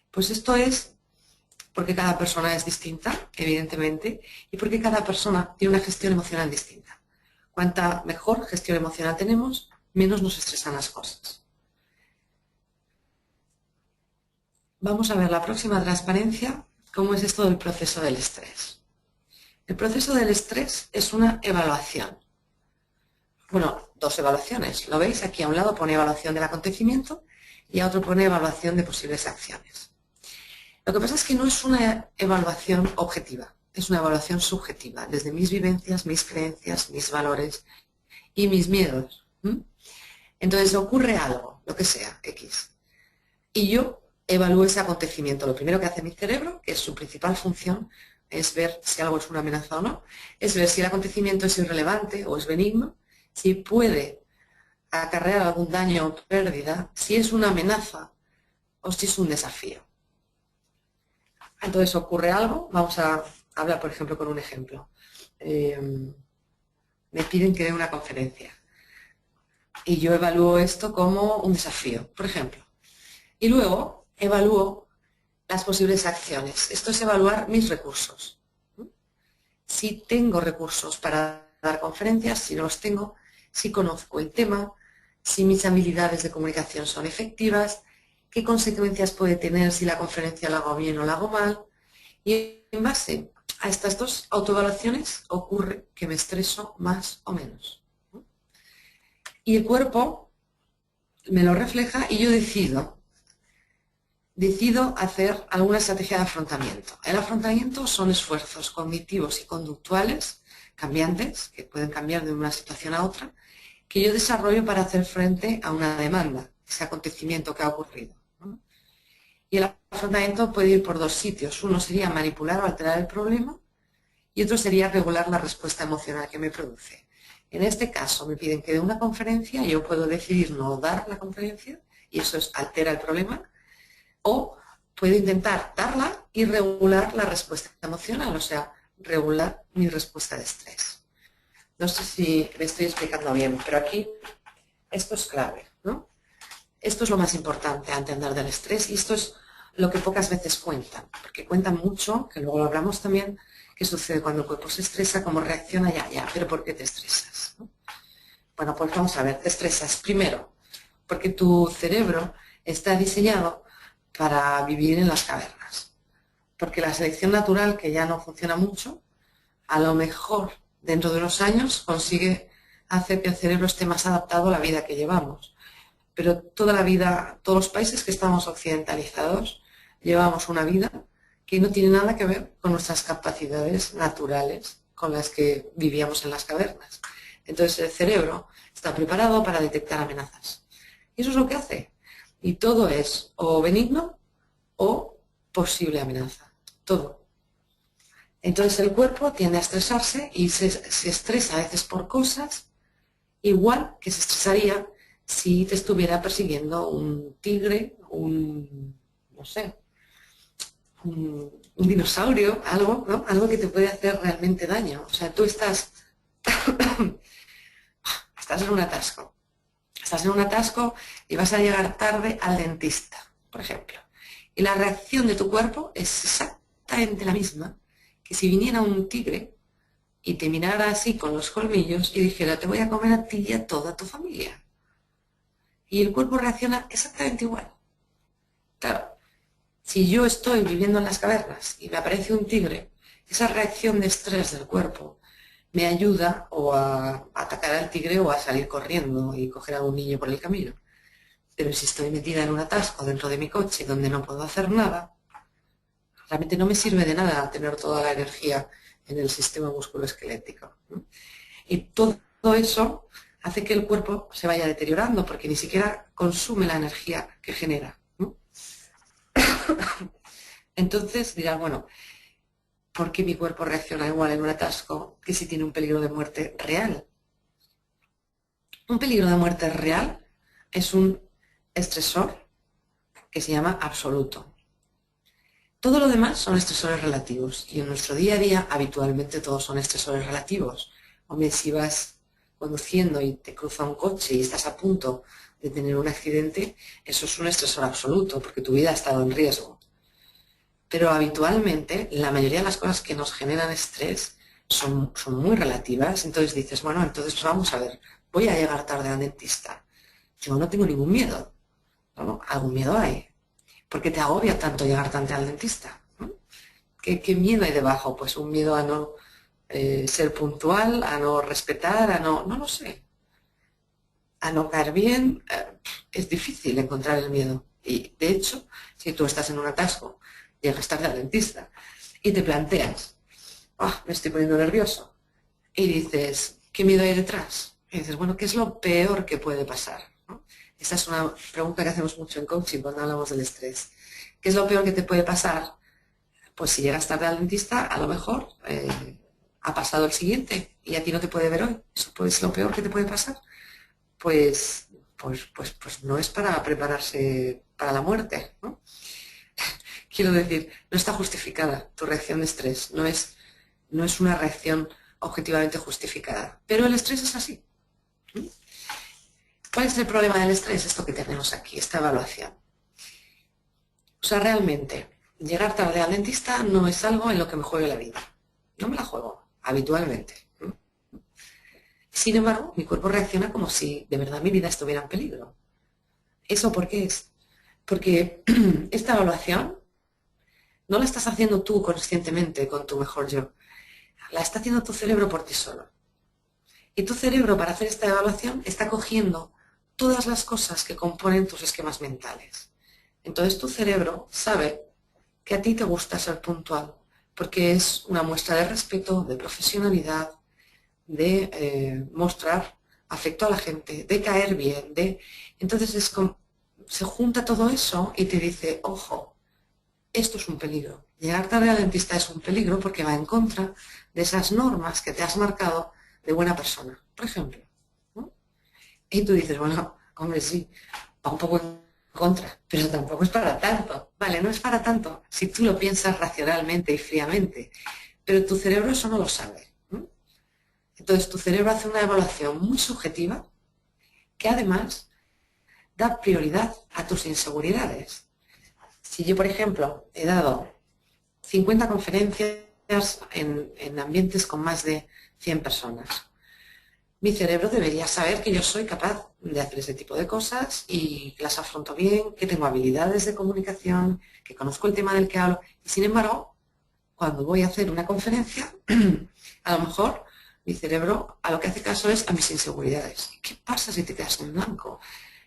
Pues esto es porque cada persona es distinta, evidentemente, y porque cada persona tiene una gestión emocional distinta. Cuanta mejor gestión emocional tenemos, menos nos estresan las cosas. Vamos a ver la próxima transparencia, cómo es esto del proceso del estrés. El proceso del estrés es una evaluación. Bueno, dos evaluaciones. ¿Lo veis? Aquí a un lado pone evaluación del acontecimiento y a otro pone evaluación de posibles acciones. Lo que pasa es que no es una evaluación objetiva, es una evaluación subjetiva, desde mis vivencias, mis creencias, mis valores y mis miedos. Entonces ocurre algo, lo que sea, X. Y yo evalúo ese acontecimiento. Lo primero que hace mi cerebro, que es su principal función, es ver si algo es una amenaza o no, es ver si el acontecimiento es irrelevante o es benigno, si puede acarrear algún daño o pérdida, si es una amenaza o si es un desafío. Entonces ocurre algo, vamos a hablar por ejemplo con un ejemplo. Me piden que dé una conferencia y yo evalúo esto como un desafío, por ejemplo. Y luego evalúo las posibles acciones. Esto es evaluar mis recursos. Si tengo recursos para dar conferencias, si no los tengo, si conozco el tema, si mis habilidades de comunicación son efectivas, qué consecuencias puede tener si la conferencia la hago bien o la hago mal. Y en base a estas dos autoevaluaciones ocurre que me estreso más o menos. Y el cuerpo me lo refleja y yo decido hacer alguna estrategia de afrontamiento. El afrontamiento son esfuerzos cognitivos y conductuales cambiantes, que pueden cambiar de una situación a otra, que yo desarrollo para hacer frente a una demanda, ese acontecimiento que ha ocurrido. Y el afrontamiento puede ir por dos sitios. Uno sería manipular o alterar el problema y otro sería regular la respuesta emocional que me produce. En este caso me piden que dé una conferencia, yo puedo decidir no dar la conferencia y eso altera el problema, o puedo intentar darla y regular la respuesta emocional, o sea, regular mi respuesta de estrés. No sé si me estoy explicando bien, pero aquí esto es clave, ¿no? Esto es lo más importante a entender del estrés y esto es lo que pocas veces cuentan, porque cuentan mucho, que luego lo hablamos también, ¿Qué sucede cuando el cuerpo se estresa? ¿Cómo reacciona? Ya, pero ¿por qué te estresas? ¿No? Bueno, pues vamos a ver, te estresas primero porque tu cerebro está diseñado para vivir en las cavernas. Porque la selección natural, que ya no funciona mucho, a lo mejor dentro de unos años consigue hacer que el cerebro esté más adaptado a la vida que llevamos. Pero toda la vida, todos los países que estamos occidentalizados, llevamos una vida que no tiene nada que ver con nuestras capacidades naturales con las que vivíamos en las cavernas. Entonces el cerebro está preparado para detectar amenazas. Y eso es lo que hace. Y todo es o benigno o posible amenaza. Todo. Entonces el cuerpo tiende a estresarse y se estresa a veces por cosas igual que se estresaría si te estuviera persiguiendo un tigre, no sé, un dinosaurio, algo, ¿no? Algo que te puede hacer realmente daño. O sea, tú estás en un atasco. Estás en un atasco y vas a llegar tarde al dentista, por ejemplo. Y la reacción de tu cuerpo es exactamente la misma que si viniera un tigre y te mirara así con los colmillos y dijera, te voy a comer a ti y a toda tu familia. Y el cuerpo reacciona exactamente igual. Claro, si yo estoy viviendo en las cavernas y me aparece un tigre, esa reacción de estrés del cuerpo me ayuda o a atacar al tigre o a salir corriendo y coger a un niño por el camino. Pero si estoy metida en un atasco dentro de mi coche donde no puedo hacer nada, realmente no me sirve de nada tener toda la energía en el sistema musculoesquelético, ¿no? Y todo eso hace que el cuerpo se vaya deteriorando porque ni siquiera consume la energía que genera, ¿no? Entonces dirás, bueno, ¿por qué mi cuerpo reacciona igual en un atasco que si tiene un peligro de muerte real? Un peligro de muerte real es un estresor que se llama absoluto. Todo lo demás son estresores relativos y en nuestro día a día habitualmente todos son estresores relativos. Hombre, si vas conduciendo y te cruza un coche y estás a punto de tener un accidente, eso es un estresor absoluto porque tu vida ha estado en riesgo. Pero habitualmente la mayoría de las cosas que nos generan estrés son muy relativas. Entonces dices, bueno, entonces vamos a ver, voy a llegar tarde al dentista. Yo no tengo ningún miedo. ¿No? Algún miedo hay. ¿Por qué te agobia tanto llegar tarde al dentista? ¿No? ¿Qué miedo hay debajo? Pues un miedo a no ser puntual, a no respetar, no lo sé. A no caer bien. Es difícil encontrar el miedo. Y de hecho, si tú estás en un atasco, llegas tarde al dentista y te planteas, me estoy poniendo nervioso. Y dices, ¿qué miedo hay detrás? Y dices, bueno, ¿qué es lo peor que puede pasar? ¿No? Esta es una pregunta que hacemos mucho en coaching cuando hablamos del estrés. ¿Qué es lo peor que te puede pasar? Pues si llegas tarde al dentista, a lo mejor ha pasado el siguiente y a ti no te puede ver hoy. Eso pues lo peor que te puede pasar. Pues no es para prepararse para la muerte, ¿no? Quiero decir, no está justificada tu reacción de estrés, no es una reacción objetivamente justificada. Pero el estrés es así. ¿Cuál es el problema del estrés? Esto que tenemos aquí, esta evaluación. O sea, realmente, llegar tarde al dentista no es algo en lo que me juegue la vida. No me la juego, habitualmente. Sin embargo, mi cuerpo reacciona como si de verdad mi vida estuviera en peligro. ¿Eso por qué es? Porque esta evaluación no la estás haciendo tú conscientemente con tu mejor yo. La está haciendo tu cerebro por ti solo. Y tu cerebro, para hacer esta evaluación, está cogiendo todas las cosas que componen tus esquemas mentales. Entonces tu cerebro sabe que a ti te gusta ser puntual, porque es una muestra de respeto, de profesionalidad, de mostrar afecto a la gente, de caer bien, Entonces se junta todo eso y te dice, ojo, esto es un peligro. Llegar tarde al dentista es un peligro porque va en contra de esas normas que te has marcado de buena persona, por ejemplo, ¿no? Y tú dices, bueno, hombre, sí, va un poco en contra, pero tampoco es para tanto. Vale, no es para tanto si tú lo piensas racionalmente y fríamente, pero tu cerebro eso no lo sabe, ¿no? Entonces tu cerebro hace una evaluación muy subjetiva que además da prioridad a tus inseguridades. Si yo, por ejemplo, he dado 50 conferencias en ambientes con más de 100 personas. Mi cerebro debería saber que yo soy capaz de hacer ese tipo de cosas y que las afronto bien, que tengo habilidades de comunicación, que conozco el tema del que hablo. Y sin embargo, cuando voy a hacer una conferencia, a lo mejor mi cerebro a lo que hace caso es a mis inseguridades. ¿Y qué pasa si te quedas en blanco?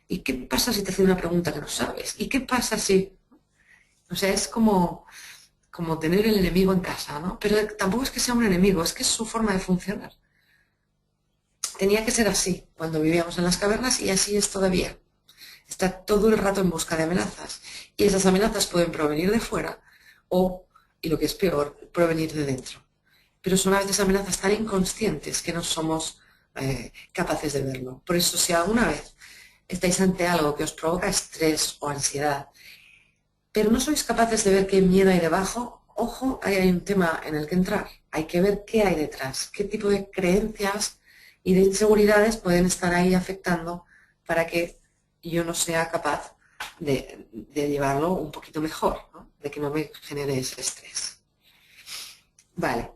¿Y qué pasa si te hacen una pregunta que no sabes? ¿Y qué pasa si...? O sea, es como tener el enemigo en casa, ¿no? Pero tampoco es que sea un enemigo, es que es su forma de funcionar. Tenía que ser así cuando vivíamos en las cavernas y así es todavía. Está todo el rato en busca de amenazas. Y esas amenazas pueden provenir de fuera o, y lo que es peor, provenir de dentro. Pero son a veces amenazas tan inconscientes que no somos capaces de verlo. Por eso, si alguna vez estáis ante algo que os provoca estrés o ansiedad, pero no sois capaces de ver qué miedo hay debajo, ojo, ahí hay un tema en el que entrar. Hay que ver qué hay detrás, qué tipo de creencias y de inseguridades pueden estar ahí afectando para que yo no sea capaz de llevarlo un poquito mejor, ¿no? De que no me genere ese estrés. Vale,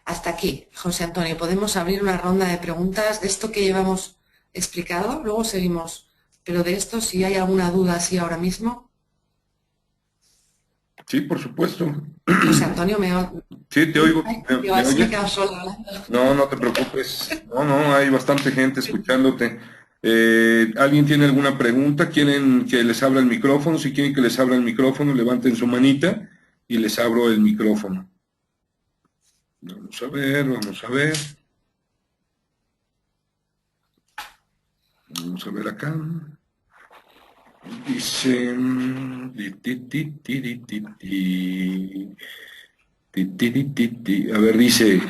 hasta aquí, José Antonio. Podemos abrir una ronda de preguntas de esto que llevamos explicado, luego seguimos, pero de esto, si hay alguna duda así ahora mismo. Sí, por supuesto. José Antonio, Sí, te oigo. Yo ¿Me así me he oyes? quedado sola hablando. No, no te preocupes. No, no, hay bastante gente escuchándote. ¿Alguien tiene alguna pregunta? ¿Quieren que les abra el micrófono? Si quieren que les abra el micrófono, levanten su manita y les abro el micrófono. Vamos a ver, vamos a ver. Vamos a ver acá. Dice... A ver, dice,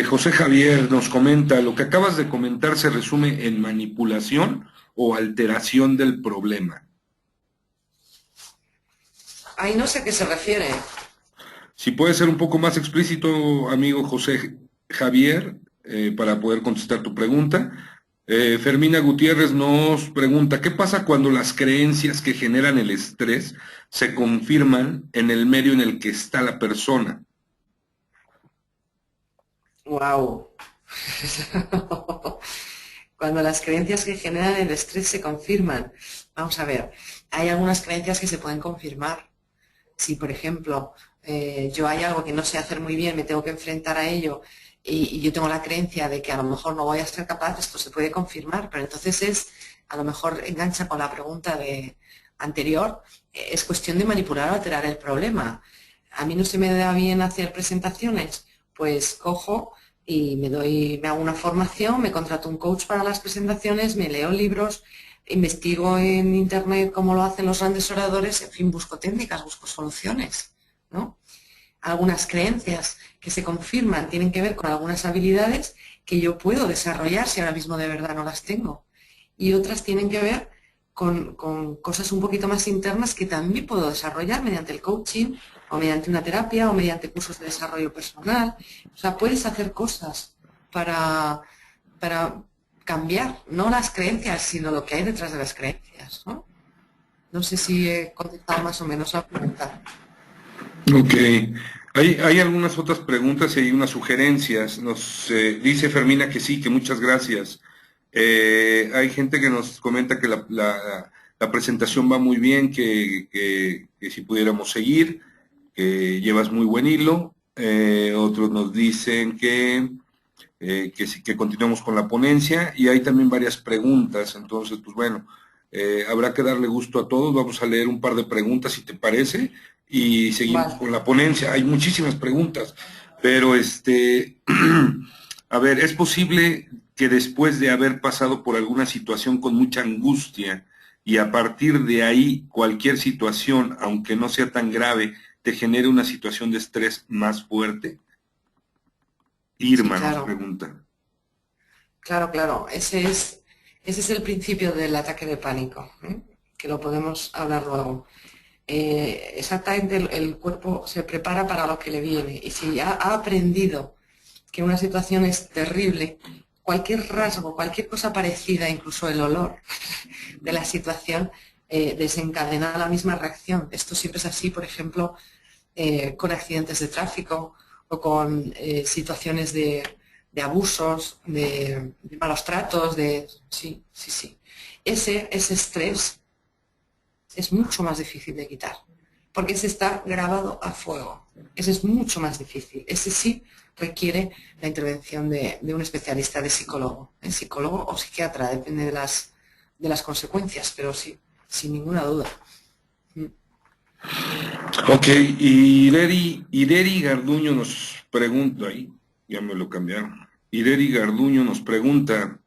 José Javier nos comenta, lo que acabas de comentar se resume en manipulación o alteración del problema. Ahí no sé a qué se refiere. Si puede ser un poco más explícito, amigo José Javier, para poder contestar tu pregunta. Fermina Gutiérrez nos pregunta, ¿qué pasa cuando las creencias que generan el estrés se confirman en el medio en el que está la persona? Wow. Cuando las creencias que generan el estrés se confirman. Vamos a ver, hay algunas creencias que se pueden confirmar. Si, por ejemplo, yo hay algo que no sé hacer muy bien, me tengo que enfrentar a ello y yo tengo la creencia de que a lo mejor no voy a ser capaz, esto se puede confirmar, pero entonces a lo mejor engancha con la pregunta anterior, es cuestión de manipular o alterar el problema. A mí no se me da bien hacer presentaciones, pues cojo y me hago una formación, me contrato un coach para las presentaciones, me leo libros, investigo en internet cómo lo hacen los grandes oradores, en fin, busco técnicas, busco soluciones, ¿no? Algunas creencias que se confirman tienen que ver con algunas habilidades que yo puedo desarrollar si ahora mismo de verdad no las tengo. Y otras tienen que ver con cosas un poquito más internas que también puedo desarrollar mediante el coaching o mediante una terapia o mediante cursos de desarrollo personal. O sea, puedes hacer cosas para cambiar, no las creencias, sino lo que hay detrás de las creencias, ¿no? No sé si he contestado más o menos la pregunta. Ok. Hay algunas otras preguntas y hay unas sugerencias. Nos dice Fermina que sí, que muchas gracias. Hay gente que nos comenta que la presentación va muy bien, que si pudiéramos seguir, que llevas muy buen hilo. Otros nos dicen que continuemos con la ponencia y hay también varias preguntas. Entonces, pues bueno, habrá que darle gusto a todos. Vamos a leer un par de preguntas, si te parece, y seguimos Vale. con la ponencia. Hay muchísimas preguntas, pero a ver, ¿es posible que después de haber pasado por alguna situación con mucha angustia y a partir de ahí cualquier situación, aunque no sea tan grave, te genere una situación de estrés más fuerte? Sí, Irma nos claro, pregunta. claro, claro. Ese es el principio del ataque de pánico, ¿eh? Que lo podemos hablar luego. Exactamente el cuerpo se prepara para lo que le viene y si ya ha aprendido que una situación es terrible, cualquier rasgo, cualquier cosa parecida, incluso el olor de la situación, desencadena la misma reacción. Esto siempre es así, por ejemplo, con accidentes de tráfico o con situaciones de abusos, de malos tratos, sí, sí, sí. Ese estrés es mucho más difícil de quitar, porque ese está grabado a fuego. Ese es mucho más difícil. Ese sí requiere la intervención de un especialista, de psicólogo o psiquiatra, depende de las consecuencias, pero sí, sin ninguna duda. Ok, y Ireri Garduño nos pregunta, ahí ya me lo cambiaron. Ireri Garduño nos pregunta,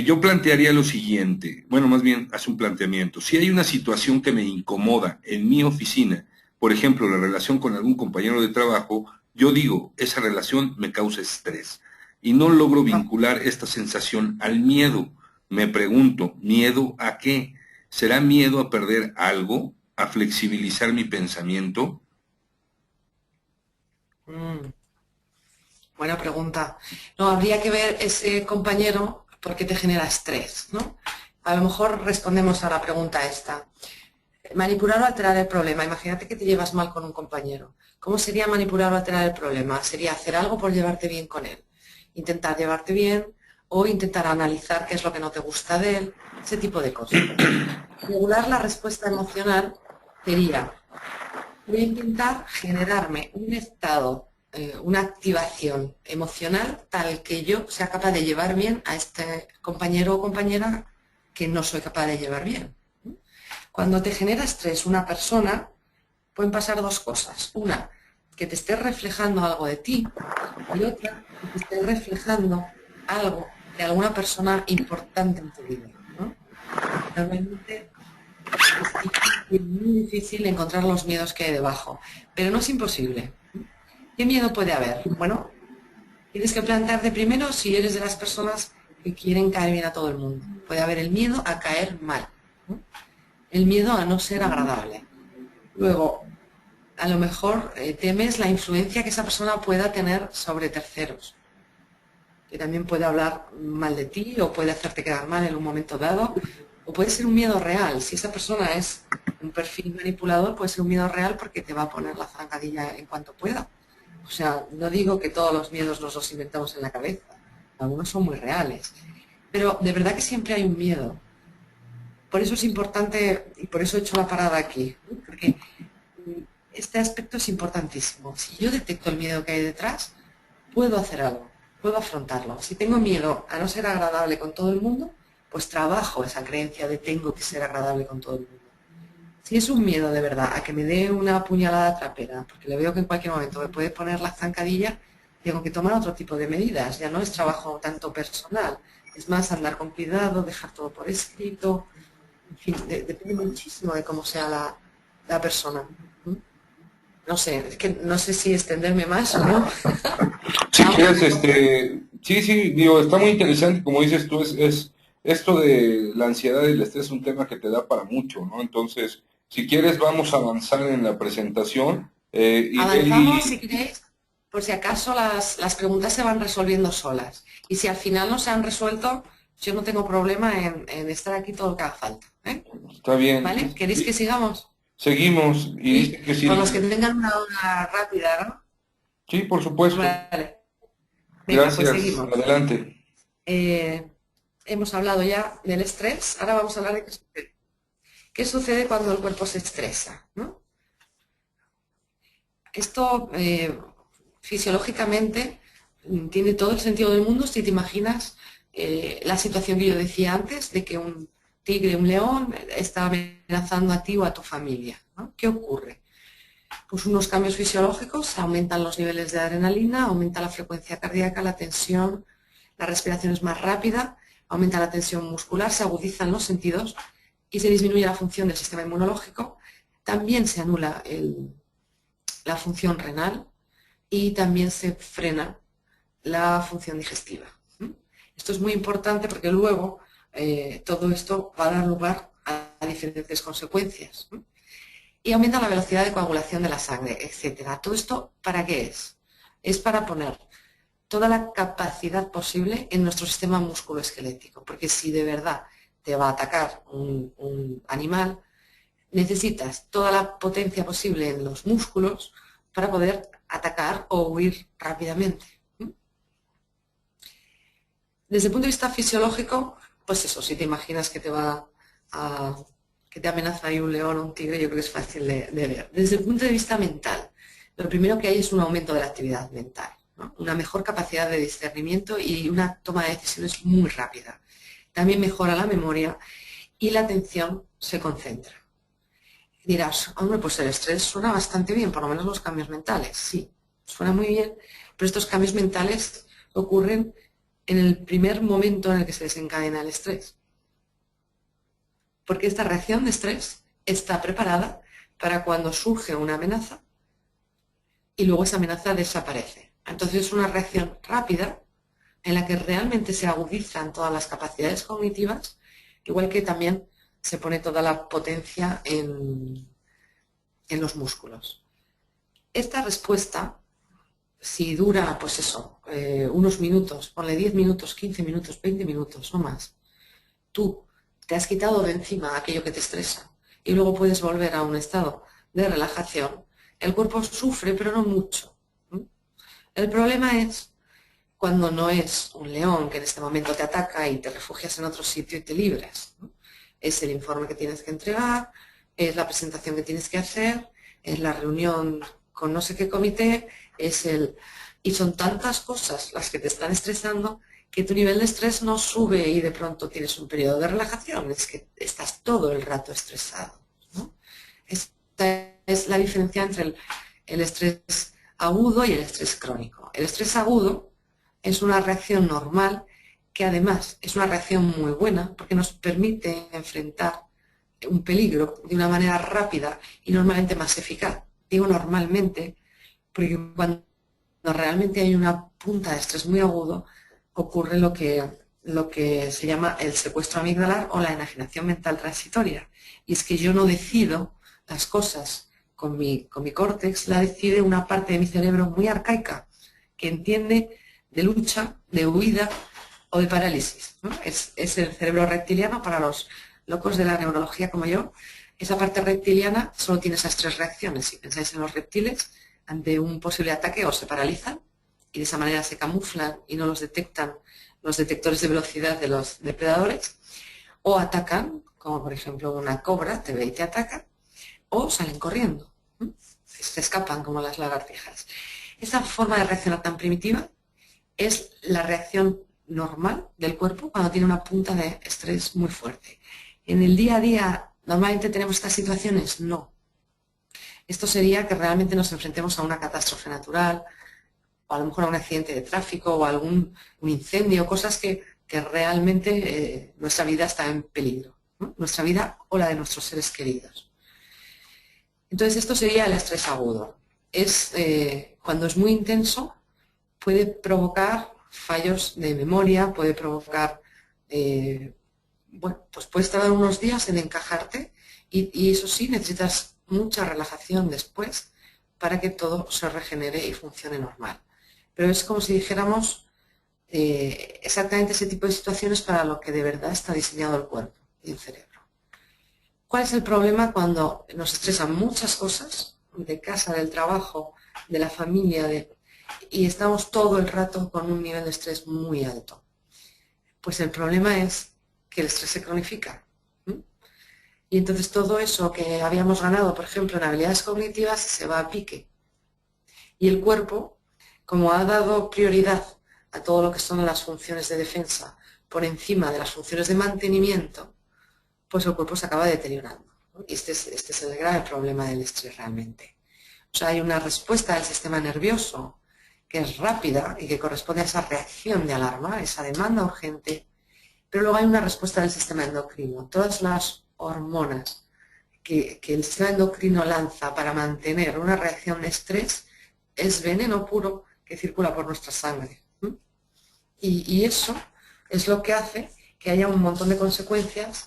yo plantearía lo siguiente, bueno, más bien hace un planteamiento. Si hay una situación que me incomoda en mi oficina, por ejemplo, la relación con algún compañero de trabajo, yo digo, esa relación me causa estrés y no logro vincular esta sensación al miedo. Me pregunto, ¿miedo a qué? ¿Será miedo a perder algo? ¿A flexibilizar mi pensamiento? Mm, buena pregunta. No, habría que ver ese compañero por qué te genera estrés, ¿no? A lo mejor respondemos a la pregunta esta. Manipular o alterar el problema. Imagínate que te llevas mal con un compañero. ¿Cómo sería manipular o alterar el problema? Sería hacer algo por llevarte bien con él. Intentar llevarte bien o intentar analizar qué es lo que no te gusta de él, ese tipo de cosas. Regular la respuesta emocional sería, voy a intentar generarme un estado, una activación emocional tal que yo sea capaz de llevar bien a este compañero o compañera que no soy capaz de llevar bien. Cuando te genera estrés una persona, pueden pasar dos cosas. Una, que te esté reflejando algo de ti y otra, que te esté reflejando algo de alguna persona importante en tu vida, ¿no? Normalmente es difícil, muy difícil encontrar los miedos que hay debajo, pero no es imposible. ¿Qué miedo puede haber? Bueno, tienes que plantearte primero si eres de las personas que quieren caer bien a todo el mundo. Puede haber el miedo a caer mal, ¿no? El miedo a no ser agradable. Luego, a lo mejor temes la influencia que esa persona pueda tener sobre terceros, que también puede hablar mal de ti o puede hacerte quedar mal en un momento dado, o puede ser un miedo real. Si esa persona es un perfil manipulador, puede ser un miedo real porque te va a poner la zancadilla en cuanto pueda. O sea, no digo que todos los miedos nos los inventamos en la cabeza, algunos son muy reales, pero de verdad que siempre hay un miedo. Por eso es importante, y por eso he hecho la parada aquí, ¿no? Porque este aspecto es importantísimo. Si yo detecto el miedo que hay detrás, puedo hacer algo, puedo afrontarlo. Si tengo miedo a no ser agradable con todo el mundo, pues trabajo esa creencia de tengo que ser agradable con todo el mundo. Si es un miedo de verdad a que me dé una puñalada trapera, porque le veo que en cualquier momento me puede poner la zancadilla, tengo que tomar otro tipo de medidas. Ya no es trabajo tanto personal, es más andar con cuidado, dejar todo por escrito, en fin, depende muchísimo de cómo sea la persona. ¿Mm? No sé, es que no sé si extenderme más o no. Si quieres, Amplio. sí, sí, digo, está muy interesante, como dices tú, es esto de la ansiedad y el estrés es un tema que te da para mucho, ¿no? Entonces, si quieres, vamos a avanzar en la presentación. Avanzamos, si Ireri, queréis, por si acaso las preguntas se van resolviendo solas. Y si al final no se han resuelto, yo no tengo problema en estar aquí todo lo que haga falta. ¿Eh? está bien. ¿Vale? ¿Queréis que sigamos? Seguimos, y dice Sí, que por sí, los que tengan una hora rápida, ¿no? sí, por supuesto. Vale. Venga, pues Gracias, seguimos. adelante. Eh, hemos hablado ya del estrés, ahora vamos a hablar de qué sucede. ¿Qué sucede cuando el cuerpo se estresa? ¿No? Esto fisiológicamente tiene todo el sentido del mundo si te imaginas la situación que yo decía antes de que un tigre, un león está amenazando a ti o a tu familia, ¿no? ¿Qué ocurre? Pues unos cambios fisiológicos, aumentan los niveles de adrenalina, aumenta la frecuencia cardíaca, la tensión, la respiración es más rápida, aumenta la tensión muscular, se agudizan los sentidos y se disminuye la función del sistema inmunológico. También se anula la función renal y también se frena la función digestiva. Esto es muy importante porque luego todo esto va a dar lugar a diferentes consecuencias. Y aumenta la velocidad de coagulación de la sangre, etcétera. ¿Todo esto para qué es? Es para poner toda la capacidad posible en nuestro sistema musculoesquelético, porque si de verdad te va a atacar un animal, necesitas toda la potencia posible en los músculos para poder atacar o huir rápidamente. Desde el punto de vista fisiológico, pues eso, si te imaginas que que te amenaza ahí un león o un tigre, yo creo que es fácil de ver. Desde el punto de vista mental, lo primero que hay es un aumento de la actividad mental, ¿no? Una mejor capacidad de discernimiento y una toma de decisiones muy rápida. También mejora la memoria y la atención se concentra. Dirás, hombre, pues el estrés suena bastante bien, por lo menos los cambios mentales. Sí, suena muy bien, pero estos cambios mentales ocurren en el primer momento en el que se desencadena el estrés. Porque esta reacción de estrés está preparada para cuando surge una amenaza y luego esa amenaza desaparece. Entonces es una reacción rápida en la que realmente se agudizan todas las capacidades cognitivas, igual que también se pone toda la potencia en los músculos. Esta respuesta, si dura, pues eso, unos minutos, ponle 10 minutos, 15 minutos, 20 minutos, no más, tú te has quitado de encima aquello que te estresa y luego puedes volver a un estado de relajación, el cuerpo sufre, pero no mucho. El problema es cuando no es un león que en este momento te ataca y te refugias en otro sitio y te libras. Es el informe que tienes que entregar, es la presentación que tienes que hacer, es la reunión con no sé qué comité, y son tantas cosas las que te están estresando que tu nivel de estrés no sube y de pronto tienes un periodo de relajación, es que estás todo el rato estresado, ¿no? Esta es la diferencia entre el estrés agudo y el estrés crónico. El estrés agudo es una reacción normal que además es una reacción muy buena porque nos permite enfrentar un peligro de una manera rápida y normalmente más eficaz. Digo normalmente porque cuando realmente hay una punta de estrés muy agudo ocurre lo que se llama el secuestro amigdalar o la enajenación mental transitoria. Y es que yo no decido las cosas con mi córtex, la decide una parte de mi cerebro muy arcaica que entiende de lucha, de huida o de parálisis, ¿no? Es el cerebro reptiliano para los locos de la neurología como yo. Esa parte reptiliana solo tiene esas tres reacciones. Si pensáis en los reptiles, ante un posible ataque o se paralizan y de esa manera se camuflan y no los detectan los detectores de velocidad de los depredadores, o atacan, como por ejemplo una cobra te ve y te ataca, o salen corriendo, se escapan como las lagartijas. Esa forma de reaccionar tan primitiva es la reacción normal del cuerpo cuando tiene una punta de estrés muy fuerte. En el día a día, ¿normalmente tenemos estas situaciones? No. Esto sería que realmente nos enfrentemos a una catástrofe natural, o a lo mejor a un accidente de tráfico, o a un incendio, cosas que realmente nuestra vida está en peligro, ¿no? Nuestra vida o la de nuestros seres queridos. Entonces esto sería el estrés agudo. Cuando es muy intenso, puede provocar fallos de memoria, puede provocar, bueno, pues puedes tardar unos días en encajarte y eso sí, necesitas mucha relajación después para que todo se regenere y funcione normal. Pero es como si dijéramos exactamente ese tipo de situaciones para lo que de verdad está diseñado el cuerpo y el cerebro. ¿Cuál es el problema cuando nos estresan muchas cosas, de casa, del trabajo, de la familia, y estamos todo el rato con un nivel de estrés muy alto? Pues el problema es que el estrés se cronifica. Y entonces todo eso que habíamos ganado, por ejemplo, en habilidades cognitivas, se va a pique. Y el cuerpo, como ha dado prioridad a todo lo que son las funciones de defensa por encima de las funciones de mantenimiento, pues el cuerpo se acaba deteriorando, ¿no? Y este es el grave problema del estrés realmente. O sea, hay una respuesta del sistema nervioso que es rápida y que corresponde a esa reacción de alarma, esa demanda urgente, pero luego hay una respuesta del sistema endocrino. Todas las hormonas que el sistema endocrino lanza para mantener una reacción de estrés es veneno puro que circula por nuestra sangre. Y eso es lo que hace que haya un montón de consecuencias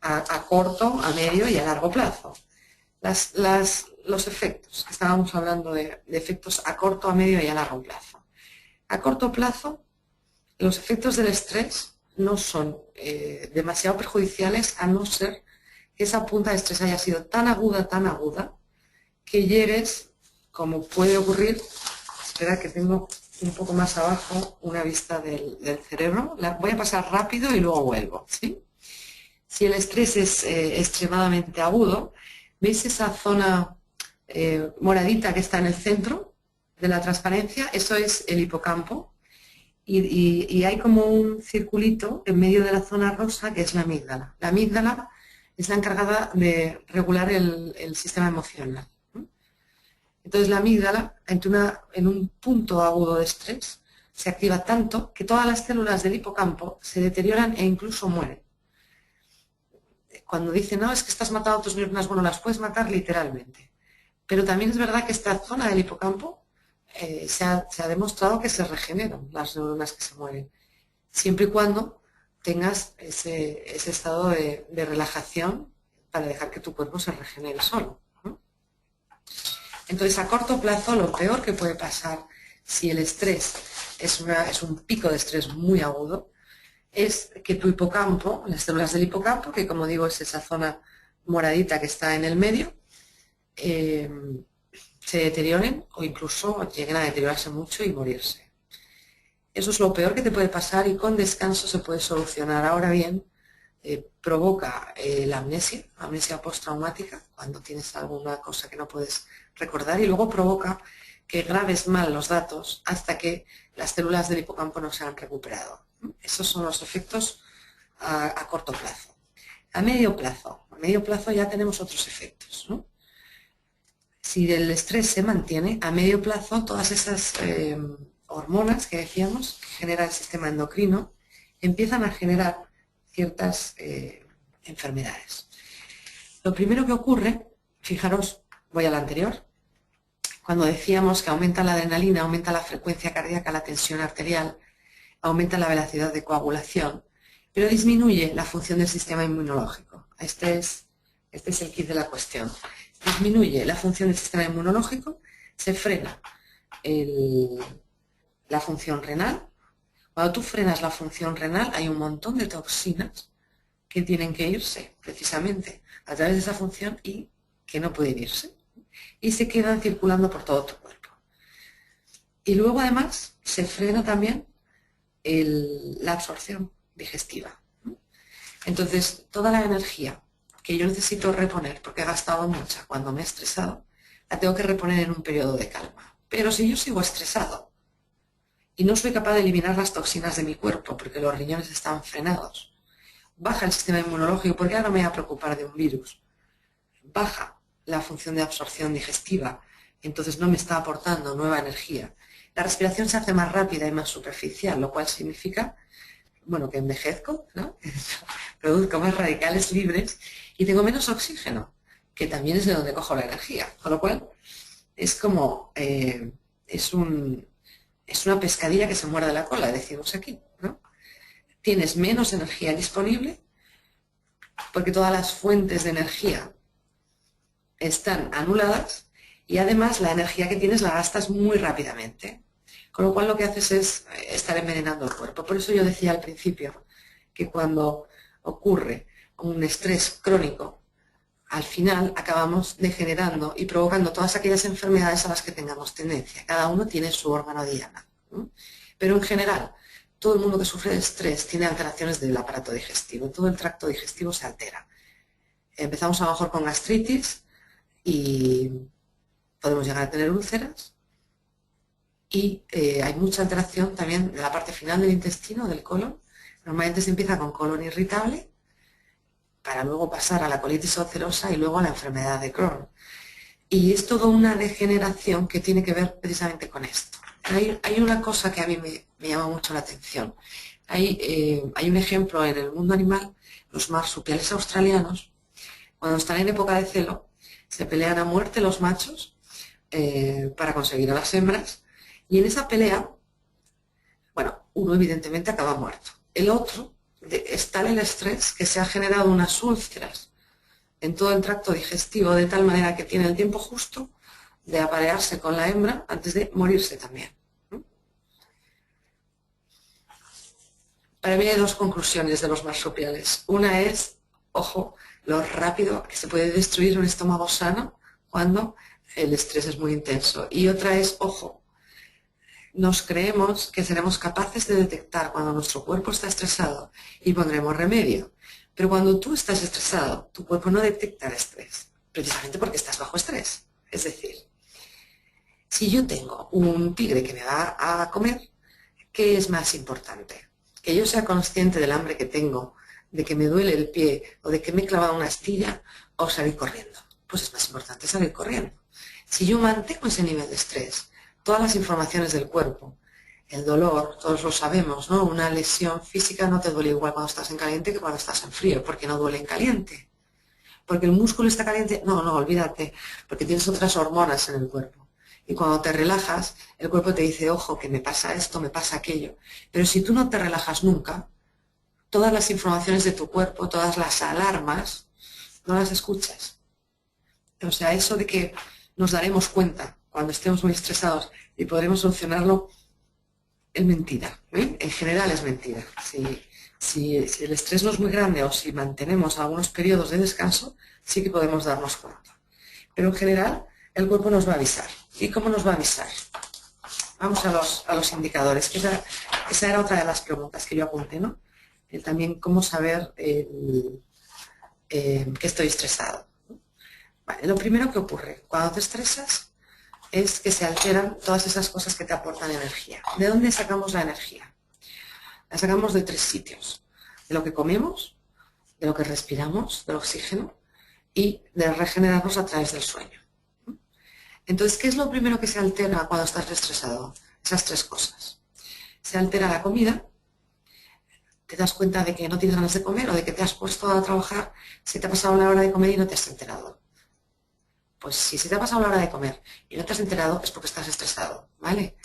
a corto, a medio y a largo plazo. Los efectos, estábamos hablando de efectos a corto, a medio y a largo plazo. A corto plazo, los efectos del estrés no son demasiado perjudiciales a no ser que esa punta de estrés haya sido tan aguda, que llegues, como puede ocurrir, espera que tengo un poco más abajo una vista del cerebro, la voy a pasar rápido y luego vuelvo, ¿sí? Si el estrés es extremadamente agudo, ¿veis esa zona moradita que está en el centro de la transparencia? Eso es el hipocampo. Y hay como un circulito en medio de la zona rosa que es la amígdala. La amígdala es la encargada de regular el sistema emocional. Entonces la amígdala, en un punto agudo de estrés, se activa tanto que todas las células del hipocampo se deterioran e incluso mueren. Cuando dicen, no, es que estás matando a tus neuronas, bueno, las puedes matar literalmente. Pero también es verdad que esta zona del hipocampo se ha demostrado que se regeneran las neuronas que se mueren, siempre y cuando tengas ese estado de relajación para dejar que tu cuerpo se regenere solo, ¿no? Entonces, a corto plazo, lo peor que puede pasar si el estrés es un pico de estrés muy agudo, es que tu hipocampo, las células del hipocampo, que como digo es esa zona moradita que está en el medio, se deterioren o incluso lleguen a deteriorarse mucho y morirse. Eso es lo peor que te puede pasar y con descanso se puede solucionar. Ahora bien, provoca la amnesia postraumática, cuando tienes alguna cosa que no puedes recordar, y luego provoca que grabes mal los datos hasta que las células del hipocampo no se han recuperado. Esos son los efectos a corto plazo. A medio plazo ya tenemos otros efectos, ¿no? Si el estrés se mantiene, a medio plazo todas esas hormonas que decíamos, que genera el sistema endocrino, empiezan a generar ciertas enfermedades. Lo primero que ocurre, fijaros, voy a la anterior, cuando decíamos que aumenta la adrenalina, aumenta la frecuencia cardíaca, la tensión arterial, aumenta la velocidad de coagulación, pero disminuye la función del sistema inmunológico. Este es el quid de la cuestión. Disminuye la función del sistema inmunológico, se frena la función renal. Cuando tú frenas la función renal, hay un montón de toxinas que tienen que irse precisamente a través de esa función y que no pueden irse. Y se quedan circulando por todo tu cuerpo. Y luego además se frena también la absorción digestiva. Entonces, toda la energía que yo necesito reponer, porque he gastado mucha cuando me he estresado, la tengo que reponer en un periodo de calma. Pero si yo sigo estresado y no soy capaz de eliminar las toxinas de mi cuerpo porque los riñones están frenados, baja el sistema inmunológico, porque ahora me voy a preocupar de un virus, baja la función de absorción digestiva, entonces no me está aportando nueva energía. La respiración se hace más rápida y más superficial, lo cual significa, bueno, que envejezco, ¿no? Produzco más radicales libres y tengo menos oxígeno, que también es de donde cojo la energía. Con lo cual, es como, es una pescadilla que se muerde la cola, decimos aquí, ¿no? Tienes menos energía disponible porque todas las fuentes de energía están anuladas y además la energía que tienes la gastas muy rápidamente. Con lo cual lo que haces es estar envenenando el cuerpo. Por eso yo decía al principio que cuando ocurre un estrés crónico, al final acabamos degenerando y provocando todas aquellas enfermedades a las que tengamos tendencia. Cada uno tiene su órgano diana, ¿no? Pero en general, todo el mundo que sufre de estrés tiene alteraciones del aparato digestivo. Todo el tracto digestivo se altera. Empezamos a lo mejor con gastritis y podemos llegar a tener úlceras. Y hay mucha alteración también de la parte final del intestino, del colon. Normalmente se empieza con colon irritable para luego pasar a la colitis ulcerosa y luego a la enfermedad de Crohn. Y es toda una degeneración que tiene que ver precisamente con esto. Hay una cosa que a mí me llama mucho la atención. Hay un ejemplo en el mundo animal, los marsupiales australianos, cuando están en época de celo, se pelean a muerte los machos para conseguir a las hembras. Y en esa pelea, bueno, uno evidentemente acaba muerto. El otro es tal el estrés que se ha generado unas úlceras en todo el tracto digestivo de tal manera que tiene el tiempo justo de aparearse con la hembra antes de morirse también. Para mí hay dos conclusiones de los marsupiales. Una es, ojo, lo rápido que se puede destruir un estómago sano cuando el estrés es muy intenso. Y otra es, ojo, nos creemos que seremos capaces de detectar cuando nuestro cuerpo está estresado y pondremos remedio. Pero cuando tú estás estresado, tu cuerpo no detecta el estrés, precisamente porque estás bajo estrés. Es decir, si yo tengo un tigre que me va a comer, ¿qué es más importante? Que yo sea consciente del hambre que tengo, de que me duele el pie o de que me he clavado una astilla o salir corriendo. Pues es más importante salir corriendo. Si yo mantengo ese nivel de estrés, todas las informaciones del cuerpo, el dolor, todos lo sabemos, ¿no? Una lesión física no te duele igual cuando estás en caliente que cuando estás en frío, porque no duele en caliente. Porque el músculo está caliente, no, olvídate, porque tienes otras hormonas en el cuerpo. Y cuando te relajas, el cuerpo te dice, ojo, que me pasa esto, me pasa aquello. Pero si tú no te relajas nunca, todas las informaciones de tu cuerpo, todas las alarmas, no las escuchas. O sea, eso de que nos daremos cuenta cuando estemos muy estresados y podremos solucionarlo, es mentira. En general es mentira. Si el estrés no es muy grande o si mantenemos algunos periodos de descanso, sí que podemos darnos cuenta. Pero en general el cuerpo nos va a avisar. ¿Y cómo nos va a avisar? Vamos a los indicadores, que esa era otra de las preguntas que yo apunté, ¿no? También cómo saber que estoy estresado. Vale, lo primero que ocurre cuando te estresas es que se alteran todas esas cosas que te aportan energía. ¿De dónde sacamos la energía? La sacamos de 3 sitios. De lo que comemos, de lo que respiramos, del oxígeno y de regenerarnos a través del sueño. Entonces, ¿qué es lo primero que se altera cuando estás estresado? Esas 3 cosas. Se altera la comida, te das cuenta de que no tienes ganas de comer o de que te has puesto a trabajar, se te ha pasado la hora de comer y no te has enterado. Pues si se te ha pasado la hora de comer y no te has enterado es porque estás estresado, ¿vale?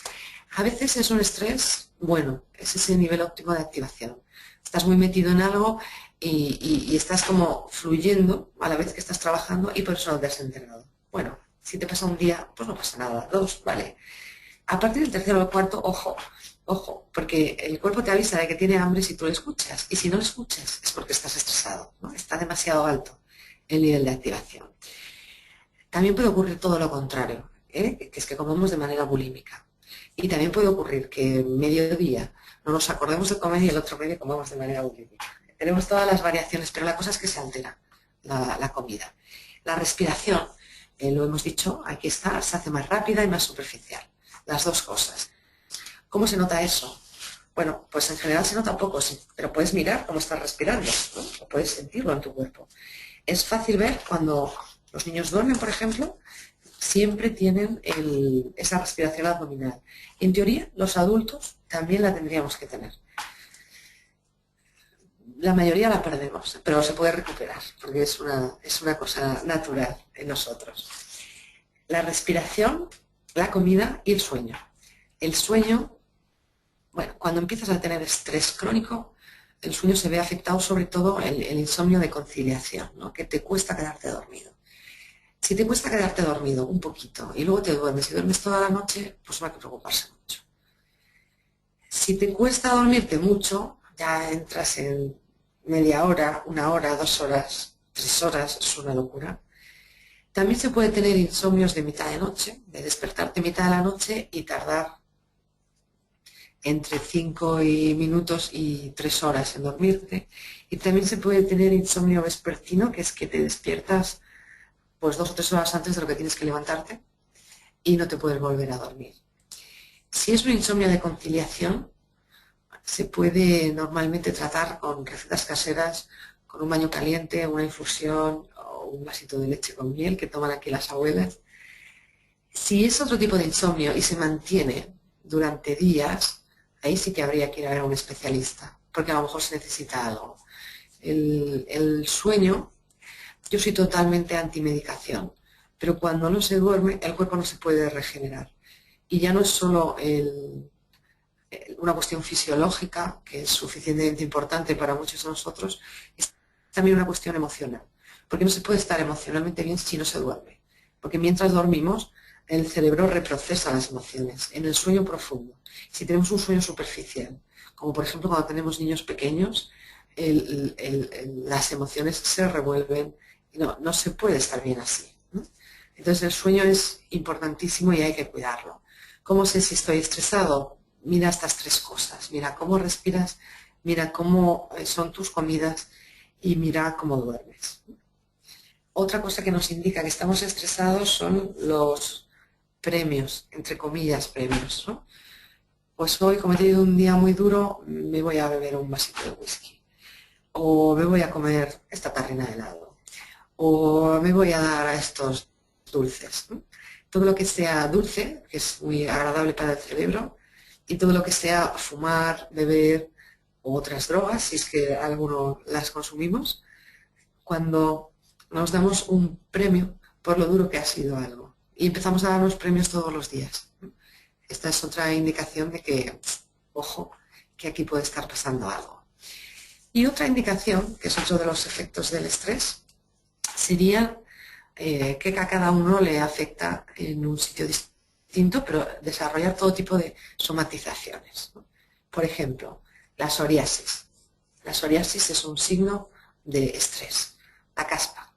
A veces es un estrés bueno, es ese nivel óptimo de activación. Estás muy metido en algo y estás como fluyendo a la vez que estás trabajando y por eso no te has enterado. Bueno, si te pasa un día, pues no pasa nada, 2, ¿vale? A partir del tercero o cuarto, ojo, porque el cuerpo te avisa de que tiene hambre si tú lo escuchas. Y si no lo escuchas es porque estás estresado, ¿no? Está demasiado alto el nivel de activación. También puede ocurrir todo lo contrario, que es que comemos de manera bulímica. Y también puede ocurrir que mediodía no nos acordemos de comer y el otro medio comamos de manera bulímica. Tenemos todas las variaciones, pero la cosa es que se altera la comida. La respiración, lo hemos dicho, aquí está, se hace más rápida y más superficial. Las 2 cosas. ¿Cómo se nota eso? Bueno, pues en general se nota poco, pero puedes mirar cómo estás respirando, ¿no? O puedes sentirlo en tu cuerpo. Es fácil ver cuando los niños duermen, por ejemplo, siempre tienen esa respiración abdominal. En teoría, los adultos también la tendríamos que tener. La mayoría la perdemos, pero se puede recuperar, porque es una cosa natural en nosotros. La respiración, la comida y el sueño. El sueño, bueno, cuando empiezas a tener estrés crónico, el sueño se ve afectado sobre todo el insomnio de conciliación, ¿no? Que te cuesta quedarte dormido. Si te cuesta quedarte dormido un poquito y luego te duermes y duermes toda la noche, pues no hay que preocuparse mucho. Si te cuesta dormirte mucho, ya entras en media hora, 1 hora, 2 horas, 3 horas, es una locura. También se puede tener insomnios de mitad de noche, de despertarte mitad de la noche y tardar entre 5 minutos y 3 horas en dormirte. Y también se puede tener insomnio vespertino, que es que te despiertas pues 2 o 3 horas antes de lo que tienes que levantarte y no te puedes volver a dormir. Si es un insomnio de conciliación, se puede normalmente tratar con recetas caseras, con un baño caliente, una infusión o un vasito de leche con miel que toman aquí las abuelas. Si es otro tipo de insomnio y se mantiene durante días, ahí sí que habría que ir a ver a un especialista, porque a lo mejor se necesita algo. El sueño, yo soy totalmente antimedicación, pero cuando no se duerme, el cuerpo no se puede regenerar. Y ya no es solo una cuestión fisiológica, que es suficientemente importante para muchos de nosotros, es también una cuestión emocional, porque no se puede estar emocionalmente bien si no se duerme, porque mientras dormimos, el cerebro reprocesa las emociones en el sueño profundo. Si tenemos un sueño superficial, como por ejemplo cuando tenemos niños pequeños, las emociones se revuelven y no se puede estar bien así, ¿no? Entonces el sueño es importantísimo y hay que cuidarlo. ¿Cómo sé si estoy estresado? Mira estas 3 cosas. Mira cómo respiras, mira cómo son tus comidas y mira cómo duermes. Otra cosa que nos indica que estamos estresados son los premios, entre comillas premios, ¿no? Pues hoy, como he tenido un día muy duro, me voy a beber un vasito de whisky. O me voy a comer esta tarrina de helado. O me voy a dar a estos dulces, ¿no? Todo lo que sea dulce, que es muy agradable para el cerebro, y todo lo que sea fumar, beber o otras drogas, si es que alguno las consumimos, cuando nos damos un premio por lo duro que ha sido algo. Y empezamos a darnos premios todos los días. Esta es otra indicación de que, ojo, que aquí puede estar pasando algo. Y otra indicación, que es otro de los efectos del estrés, sería que a cada uno le afecta en un sitio distinto, pero desarrollar todo tipo de somatizaciones, ¿no? Por ejemplo, la psoriasis. La psoriasis es un signo de estrés. La caspa.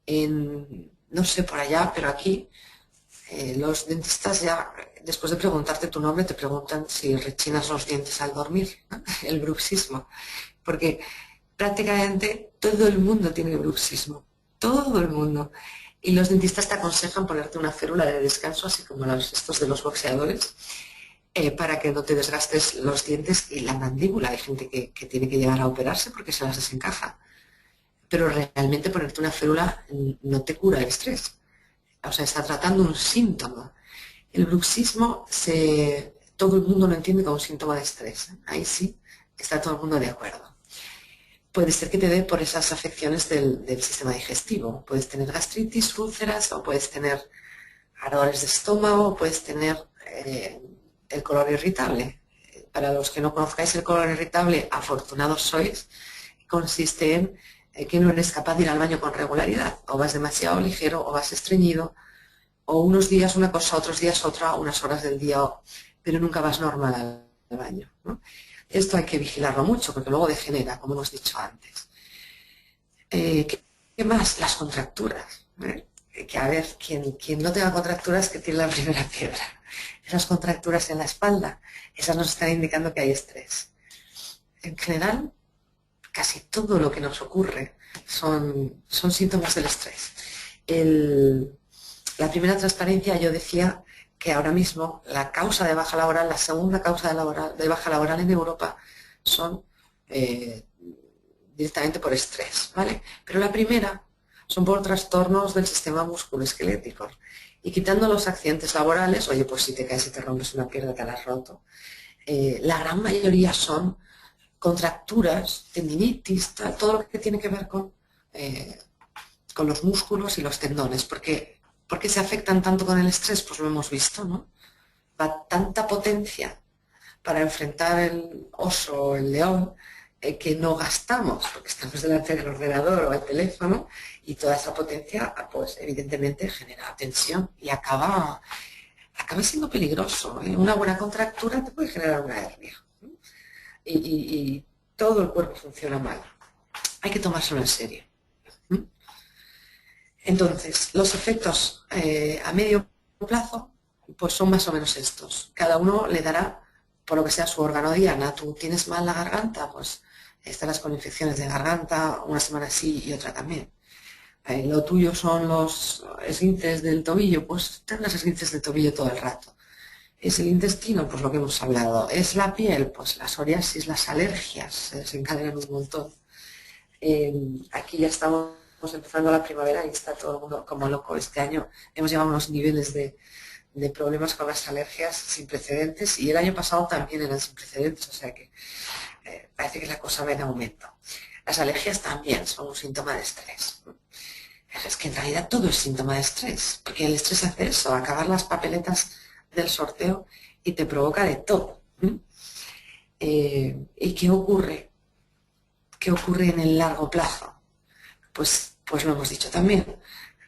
No sé por allá, pero aquí los dentistas ya, después de preguntarte tu nombre, te preguntan si rechinas los dientes al dormir, ¿no? El bruxismo. Porque prácticamente todo el mundo tiene bruxismo. Todo el mundo. Y los dentistas te aconsejan ponerte una férula de descanso, así como estos de los boxeadores, para que no te desgastes los dientes y la mandíbula. Hay gente que tiene que llegar a operarse porque se las desencaja. Pero realmente ponerte una férula no te cura el estrés. O sea, está tratando un síntoma. El bruxismo, todo el mundo lo entiende como un síntoma de estrés. Ahí sí está todo el mundo de acuerdo. Puede ser que te dé por esas afecciones del sistema digestivo. Puedes tener gastritis, úlceras, o puedes tener ardores de estómago, puedes tener el colon irritable. Para los que no conozcáis el colon irritable, afortunados sois, consiste en que no eres capaz de ir al baño con regularidad. O vas demasiado ligero, o vas estreñido, o unos días una cosa, otros días otra, unas horas del día, pero nunca vas normal al baño, ¿no? Esto hay que vigilarlo mucho porque luego degenera, como hemos dicho antes. ¿Qué más? Las contracturas. Que a ver, quien no tenga contracturas, que tiene la primera piedra. Esas contracturas en la espalda, esas nos están indicando que hay estrés. En general, casi todo lo que nos ocurre son síntomas del estrés. La primera transparencia, yo decía que ahora mismo la causa de baja laboral, la segunda causa de baja laboral en Europa son directamente por estrés, ¿vale? Pero la primera son por trastornos del sistema musculoesquelético. Y quitando los accidentes laborales, oye, pues si te caes y te rompes una pierna te la has roto, la gran mayoría son contracturas, tendinitis, todo lo que tiene que ver con los músculos y los tendones. ¿Por qué se afectan tanto con el estrés? Pues lo hemos visto, ¿no? Va tanta potencia para enfrentar el oso o el león que no gastamos, porque estamos delante del ordenador o el teléfono, y toda esa potencia, pues evidentemente genera tensión y acaba siendo peligroso, ¿eh? Una buena contractura te puede generar una hernia. Y todo el cuerpo funciona mal. Hay que tomárselo en serio. Entonces, los efectos a medio plazo pues son más o menos estos. Cada uno le dará, por lo que sea, su órgano diana. Tú tienes mal la garganta, pues estarás con infecciones de garganta una semana sí y otra también. Lo tuyo son los esguinces del tobillo, pues tendrás esguinces del tobillo todo el rato. ¿Es el intestino? Pues lo que hemos hablado. ¿Es la piel? Pues la psoriasis, las alergias se desencadenan un montón. Aquí ya estamos empezando la primavera y está todo el mundo como loco. Este año hemos llegado a unos niveles de problemas con las alergias sin precedentes, y el año pasado también eran sin precedentes, o sea que parece que la cosa va en aumento. Las alergias también son un síntoma de estrés. Es que en realidad todo es síntoma de estrés, porque el estrés hace eso, acabar las papeletas del sorteo y te provoca de todo. ¿Y qué ocurre? ¿Qué ocurre en el largo plazo? Pues lo hemos dicho también.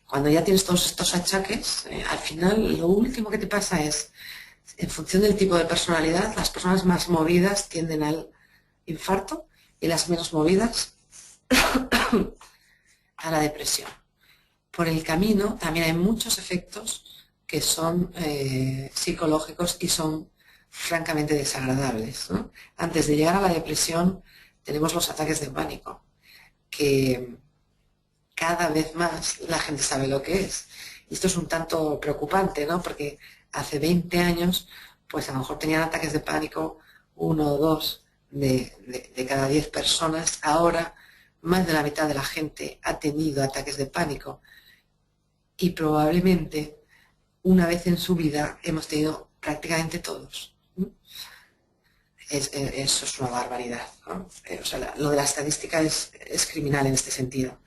Cuando ya tienes todos estos achaques, al final lo último que te pasa es, en función del tipo de personalidad, las personas más movidas tienden al infarto y las menos movidas a la depresión. Por el camino también hay muchos efectos que son psicológicos y son francamente desagradables, ¿no? Antes de llegar a la depresión tenemos los ataques de pánico, que cada vez más la gente sabe lo que es. Y esto es un tanto preocupante, ¿no? Porque hace 20 años, pues a lo mejor tenían ataques de pánico 1 o 2 de cada 10 personas. Ahora, más de la mitad de la gente ha tenido ataques de pánico. Y probablemente, una vez en su vida, hemos tenido prácticamente todos. Eso es una barbaridad, ¿no? O sea, lo de la estadística es criminal en este sentido.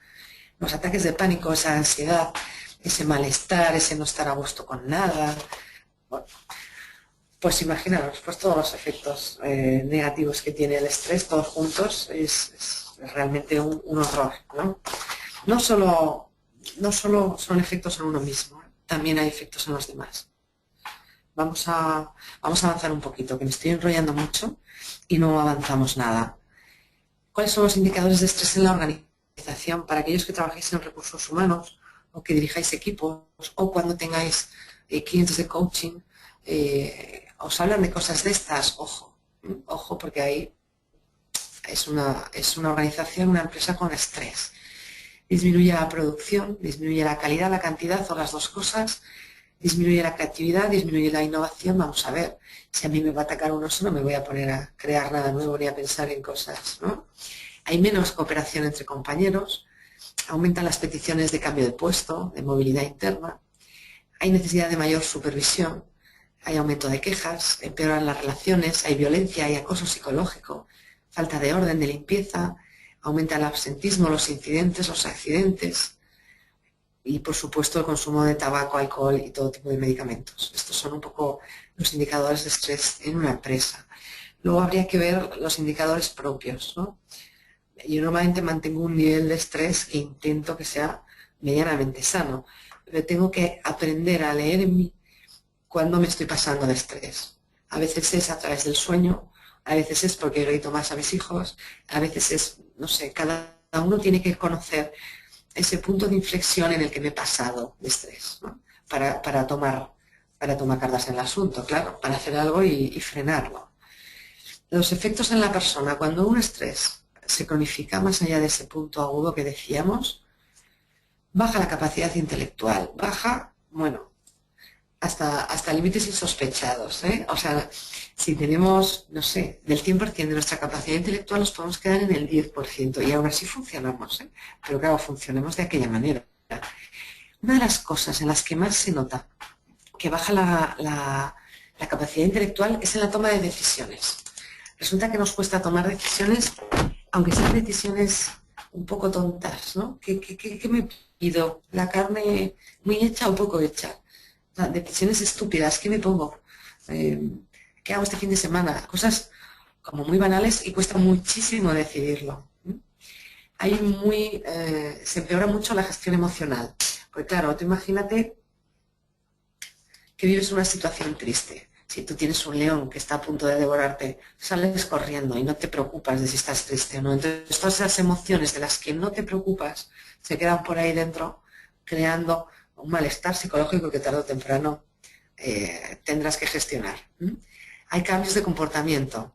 Los ataques de pánico, esa ansiedad, ese malestar, ese no estar a gusto con nada. Bueno, pues imaginaros, pues todos los efectos negativos que tiene el estrés, todos juntos, es realmente un horror, ¿no? No solo son efectos en uno mismo, también hay efectos en los demás. Vamos a avanzar un poquito, que me estoy enrollando mucho y no avanzamos nada. ¿Cuáles son los indicadores de estrés en la organización? Para aquellos que trabajéis en recursos humanos o que dirijáis equipos o cuando tengáis clientes de coaching, os hablan de cosas de estas, ojo, porque ahí es una organización, una empresa con estrés. Disminuye la producción, disminuye la calidad, la cantidad o las dos cosas, disminuye la creatividad, disminuye la innovación. Vamos a ver, si a mí me va a atacar un oso no me voy a poner a crear nada nuevo ni a pensar en cosas, ¿no? Hay menos cooperación entre compañeros, aumentan las peticiones de cambio de puesto, de movilidad interna, hay necesidad de mayor supervisión, hay aumento de quejas, empeoran las relaciones, hay violencia, hay acoso psicológico, falta de orden, de limpieza, aumenta el absentismo, los incidentes, los accidentes y, por supuesto, el consumo de tabaco, alcohol y todo tipo de medicamentos. Estos son un poco los indicadores de estrés en una empresa. Luego habría que ver los indicadores propios, ¿no? Yo normalmente mantengo un nivel de estrés que intento que sea medianamente sano, pero tengo que aprender a leer en mí cuando me estoy pasando de estrés. A veces es a través del sueño, a veces es porque grito más a mis hijos, a veces es, no sé, cada uno tiene que conocer ese punto de inflexión en el que me he pasado de estrés, ¿no? para tomar cartas en el asunto, claro, para hacer algo y frenarlo. Los efectos en la persona, cuando un estrés se cronifica más allá de ese punto agudo que decíamos, baja la capacidad intelectual, baja, bueno, hasta límites insospechados, ¿eh? O sea, si tenemos, no sé, del 100% de nuestra capacidad intelectual nos podemos quedar en el 10% y aún así funcionamos, ¿eh? Pero claro, funcionemos de aquella manera. Una de las cosas en las que más se nota que baja la capacidad intelectual es en la toma de decisiones. Resulta que nos cuesta tomar decisiones, aunque sean decisiones un poco tontas, ¿no? ¿Qué me pido? ¿La carne muy hecha o poco hecha? Decisiones estúpidas, ¿qué me pongo? ¿Qué hago este fin de semana? Cosas como muy banales y cuesta muchísimo decidirlo. Se empeora mucho la gestión emocional. Porque claro, tú imagínate que vives una situación triste. Si tú tienes un león que está a punto de devorarte, sales corriendo y no te preocupas de si estás triste o no. Entonces todas esas emociones de las que no te preocupas se quedan por ahí dentro, creando un malestar psicológico que tarde o temprano tendrás que gestionar. Hay cambios de comportamiento,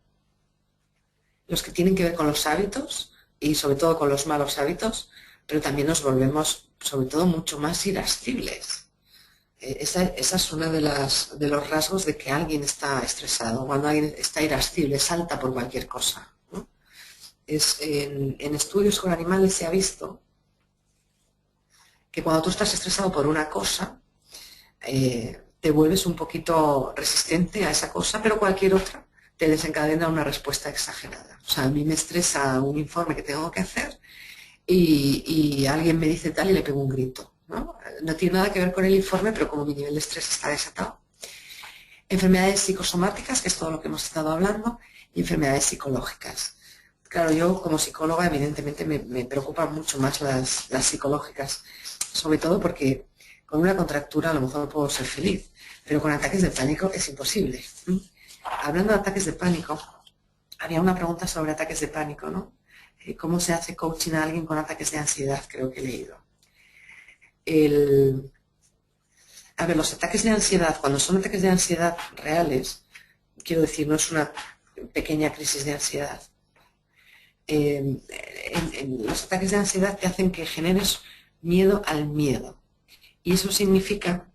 los que tienen que ver con los hábitos y sobre todo con los malos hábitos, pero también nos volvemos sobre todo mucho más irascibles. Esa es una de los rasgos de que alguien está estresado, cuando alguien está irascible, salta por cualquier cosa, ¿no? En estudios con animales se ha visto que cuando tú estás estresado por una cosa, te vuelves un poquito resistente a esa cosa, pero cualquier otra te desencadena una respuesta exagerada. O sea, a mí me estresa un informe que tengo que hacer y alguien me dice tal y le pego un grito, ¿no? No tiene nada que ver con el informe, pero como mi nivel de estrés está desatado. Enfermedades psicosomáticas, que es todo lo que hemos estado hablando, y enfermedades psicológicas. Claro, yo como psicóloga evidentemente me preocupan mucho más las psicológicas, sobre todo porque con una contractura a lo mejor puedo ser feliz, pero con ataques de pánico es imposible. Hablando de ataques de pánico, había una pregunta sobre ataques de pánico, ¿no? cómo se hace coaching a alguien con ataques de ansiedad, creo que he leído. A ver, los ataques de ansiedad, cuando son ataques de ansiedad reales, quiero decir, no es una pequeña crisis de ansiedad. Los ataques de ansiedad te hacen que generes miedo al miedo. Y eso significa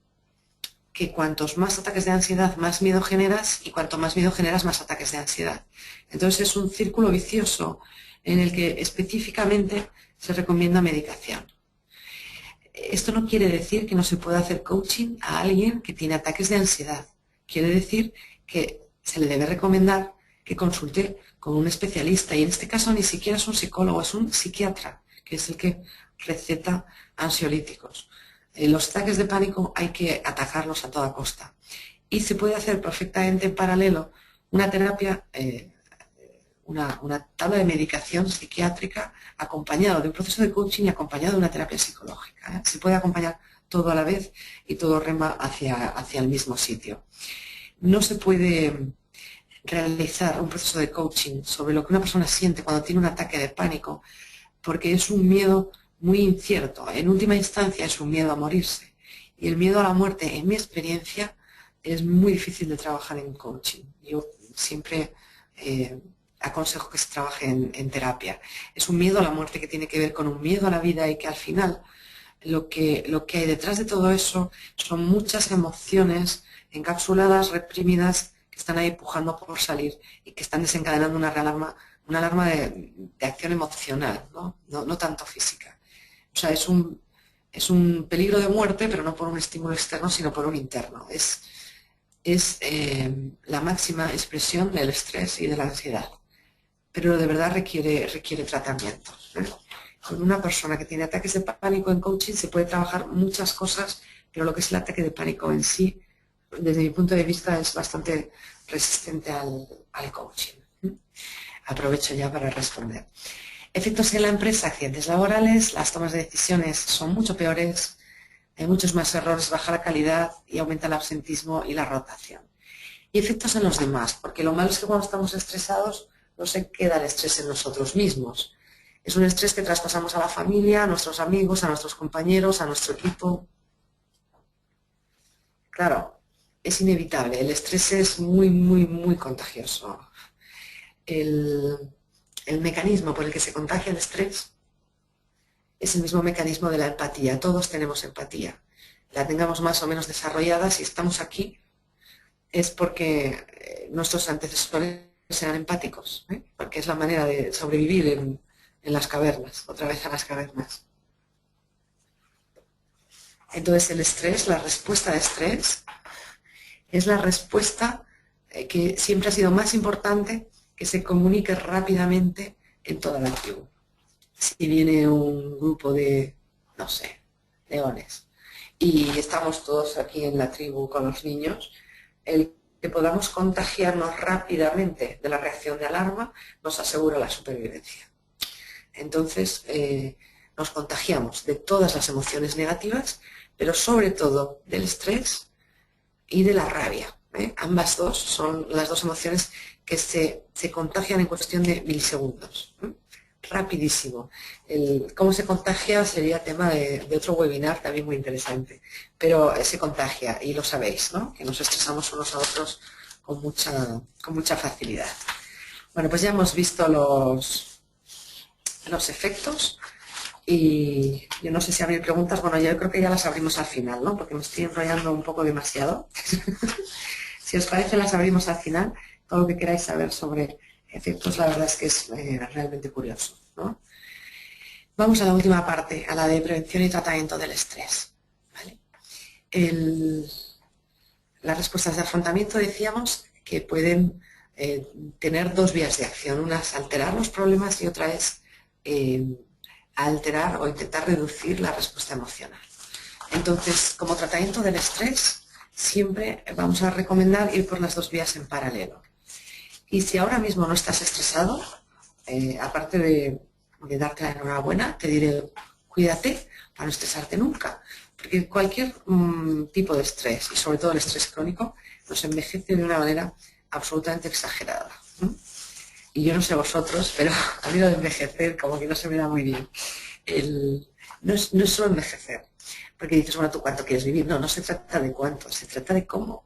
que cuantos más ataques de ansiedad, más miedo generas, y cuanto más miedo generas, más ataques de ansiedad. Entonces es un círculo vicioso en el que específicamente se recomienda medicación. Esto no quiere decir que no se pueda hacer coaching a alguien que tiene ataques de ansiedad. Quiere decir que se le debe recomendar que consulte con un especialista, y en este caso ni siquiera es un psicólogo, es un psiquiatra, que es el que receta ansiolíticos. Los ataques de pánico hay que atacarlos a toda costa. Y se puede hacer perfectamente en paralelo una terapia, una tabla de medicación psiquiátrica acompañado de un proceso de coaching y acompañado de una terapia psicológica. Se puede acompañar todo a la vez y todo rema hacia el mismo sitio. No se puede realizar un proceso de coaching sobre lo que una persona siente cuando tiene un ataque de pánico, porque es un miedo muy incierto. En última instancia es un miedo a morirse. Y el miedo a la muerte, en mi experiencia, es muy difícil de trabajar en coaching. Yo siempre aconsejo que se trabaje en terapia. Es un miedo a la muerte que tiene que ver con un miedo a la vida, y que al final lo que hay detrás de todo eso son muchas emociones encapsuladas, reprimidas, que están ahí pujando por salir y que están desencadenando una alarma de acción emocional, no tanto física. O sea, es un peligro de muerte, pero no por un estímulo externo, sino por un interno. Es la máxima expresión del estrés y de la ansiedad. Pero de verdad requiere tratamiento. Con una persona que tiene ataques de pánico en coaching se puede trabajar muchas cosas, pero lo que es el ataque de pánico en sí, desde mi punto de vista, es bastante resistente al coaching. Aprovecho ya para responder. Efectos en la empresa: accidentes laborales, las tomas de decisiones son mucho peores, hay muchos más errores, baja la calidad y aumenta el absentismo y la rotación. Y efectos en los demás, porque lo malo es que cuando estamos estresados no se queda el estrés en nosotros mismos. Es un estrés que traspasamos a la familia, a nuestros amigos, a nuestros compañeros, a nuestro equipo. Claro, es inevitable, el estrés es muy, muy, muy contagioso. El mecanismo por el que se contagia el estrés es el mismo mecanismo de la empatía. Todos tenemos empatía. La tengamos más o menos desarrollada, si estamos aquí, es porque nuestros antecesores eran empáticos, porque es la manera de sobrevivir en las cavernas, otra vez a las cavernas. Entonces el estrés, la respuesta de estrés, es la respuesta que siempre ha sido más importante que se comunique rápidamente en toda la tribu. Si viene un grupo de, no sé, leones, y estamos todos aquí en la tribu con los niños, el que podamos contagiarnos rápidamente de la reacción de alarma nos asegura la supervivencia. Entonces, nos contagiamos de todas las emociones negativas, pero sobre todo del estrés y de la rabia. Ambas dos son las dos emociones que se contagian en cuestión de milisegundos. Rapidísimo. Cómo se contagia sería tema de otro webinar también muy interesante, pero se contagia y lo sabéis, ¿no? Que nos estresamos unos a otros con mucha facilidad. Bueno, pues ya hemos visto los efectos y yo no sé si abrir preguntas. Bueno, yo creo que ya las abrimos al final, ¿no? Porque me estoy enrollando un poco demasiado. Si os parece, las abrimos al final. Todo lo que queráis saber sobre efectos, la verdad es que es realmente curioso, ¿no? Vamos a la última parte, a la de prevención y tratamiento del estrés. ¿Vale? Las respuestas de afrontamiento decíamos que pueden tener dos vías de acción. Una es alterar los problemas y otra es alterar o intentar reducir la respuesta emocional. Entonces, como tratamiento del estrés, siempre vamos a recomendar ir por las dos vías en paralelo. Y si ahora mismo no estás estresado, aparte de darte la enhorabuena, te diré, cuídate para no estresarte nunca. Porque cualquier tipo de estrés, y sobre todo el estrés crónico, nos envejece de una manera absolutamente exagerada. y yo no sé vosotros, pero a mí lo de envejecer como que no se me da muy bien. No es solo envejecer, porque dices, bueno, ¿tú cuánto quieres vivir? No, no se trata de cuánto, se trata de cómo.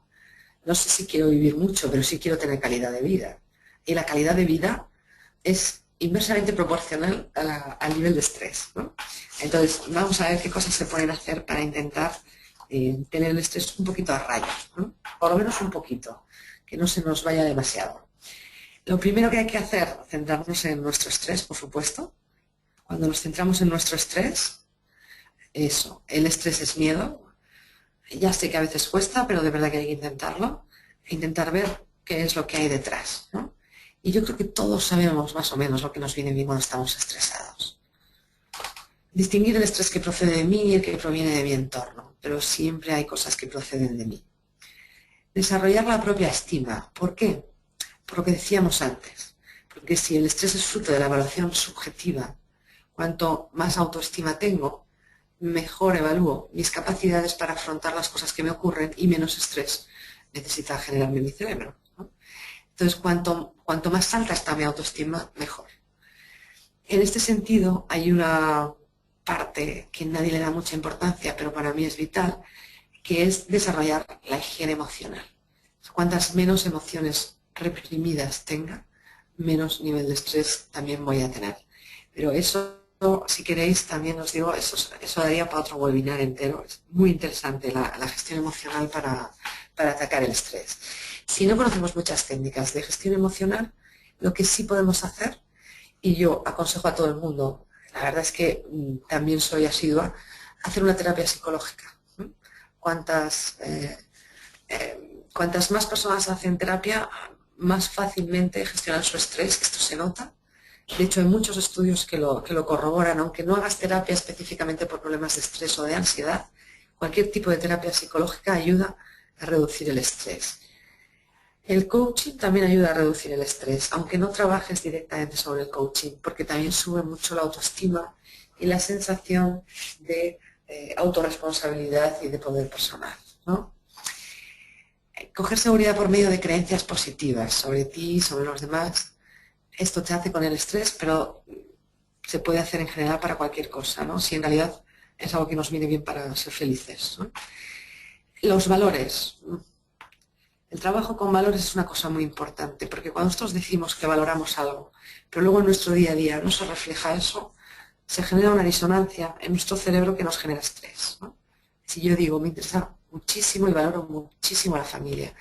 No sé si quiero vivir mucho, pero sí quiero tener calidad de vida. Y la calidad de vida es inversamente proporcional al nivel de estrés, ¿no? Entonces, vamos a ver qué cosas se pueden hacer para intentar tener el estrés un poquito a raya, ¿no? Por lo menos un poquito, que no se nos vaya demasiado. Lo primero que hay que hacer, centrarnos en nuestro estrés, por supuesto. Cuando nos centramos en nuestro estrés, eso, el estrés es miedo. Ya sé que a veces cuesta, pero de verdad que hay que intentarlo. Intentar ver qué es lo que hay detrás, ¿no? Y yo creo que todos sabemos más o menos lo que nos viene bien cuando estamos estresados. Distinguir el estrés que procede de mí y el que proviene de mi entorno, pero siempre hay cosas que proceden de mí. Desarrollar la propia estima. ¿Por qué? Por lo que decíamos antes. Porque si el estrés es fruto de la evaluación subjetiva, cuanto más autoestima tengo, mejor evalúo mis capacidades para afrontar las cosas que me ocurren y menos estrés necesita generarme mi cerebro, ¿no? Entonces, cuanto más alta está mi autoestima, mejor. En este sentido, hay una parte que nadie le da mucha importancia, pero para mí es vital, que es desarrollar la higiene emocional. Cuantas menos emociones reprimidas tenga, menos nivel de estrés también voy a tener. Pero eso, si queréis, también os digo, eso daría para otro webinar entero. Es muy interesante la gestión emocional para atacar el estrés. Si no conocemos muchas técnicas de gestión emocional, lo que sí podemos hacer, y yo aconsejo a todo el mundo, la verdad es que también soy asidua, hacer una terapia psicológica. Cuantas más personas hacen terapia, más fácilmente gestionan su estrés. Esto se nota. De hecho, hay muchos estudios que lo corroboran. Aunque no hagas terapia específicamente por problemas de estrés o de ansiedad, cualquier tipo de terapia psicológica ayuda a reducir el estrés. El coaching también ayuda a reducir el estrés, aunque no trabajes directamente sobre el coaching, porque también sube mucho la autoestima y la sensación de autorresponsabilidad y de poder personal, ¿no? Coger seguridad por medio de creencias positivas sobre ti y sobre los demás. Esto te hace con el estrés, pero se puede hacer en general para cualquier cosa, ¿no? Si en realidad es algo que nos viene bien para ser felices, ¿no? Los valores. El trabajo con valores es una cosa muy importante, porque cuando nosotros decimos que valoramos algo, pero luego en nuestro día a día no se refleja eso, se genera una disonancia en nuestro cerebro que nos genera estrés, ¿no? Si yo digo, me interesa muchísimo y valoro muchísimo a la familia,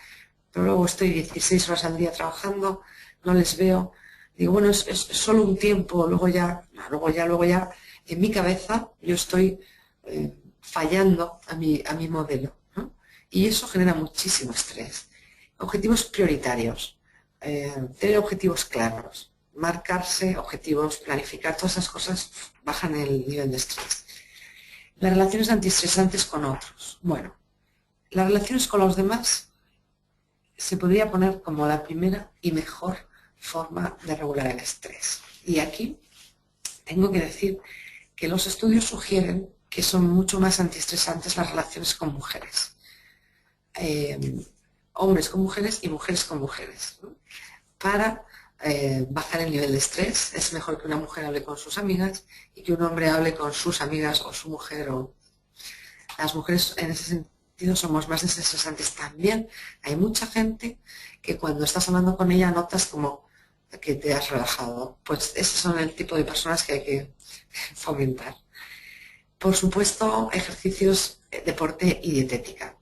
pero luego estoy 16 horas al día trabajando, no les veo, digo, bueno, es solo un tiempo, luego ya, en mi cabeza yo estoy fallando a mi modelo, ¿no? Y eso genera muchísimo estrés. Objetivos prioritarios, tener objetivos claros, marcarse objetivos, planificar, todas esas cosas bajan el nivel de estrés. Las relaciones antiestresantes con otros. Bueno, las relaciones con los demás se podría poner como la primera y mejor forma de regular el estrés. Y aquí tengo que decir que los estudios sugieren que son mucho más antiestresantes las relaciones con mujeres. Hombres con mujeres y mujeres con mujeres, ¿no? Para bajar el nivel de estrés es mejor que una mujer hable con sus amigas y que un hombre hable con sus amigas o su mujer. Las mujeres en ese sentido somos más desestresantes también. Hay mucha gente que cuando estás hablando con ella notas como que te has relajado. Pues esos son el tipo de personas que hay que fomentar. Por supuesto, ejercicios, deporte y dietética.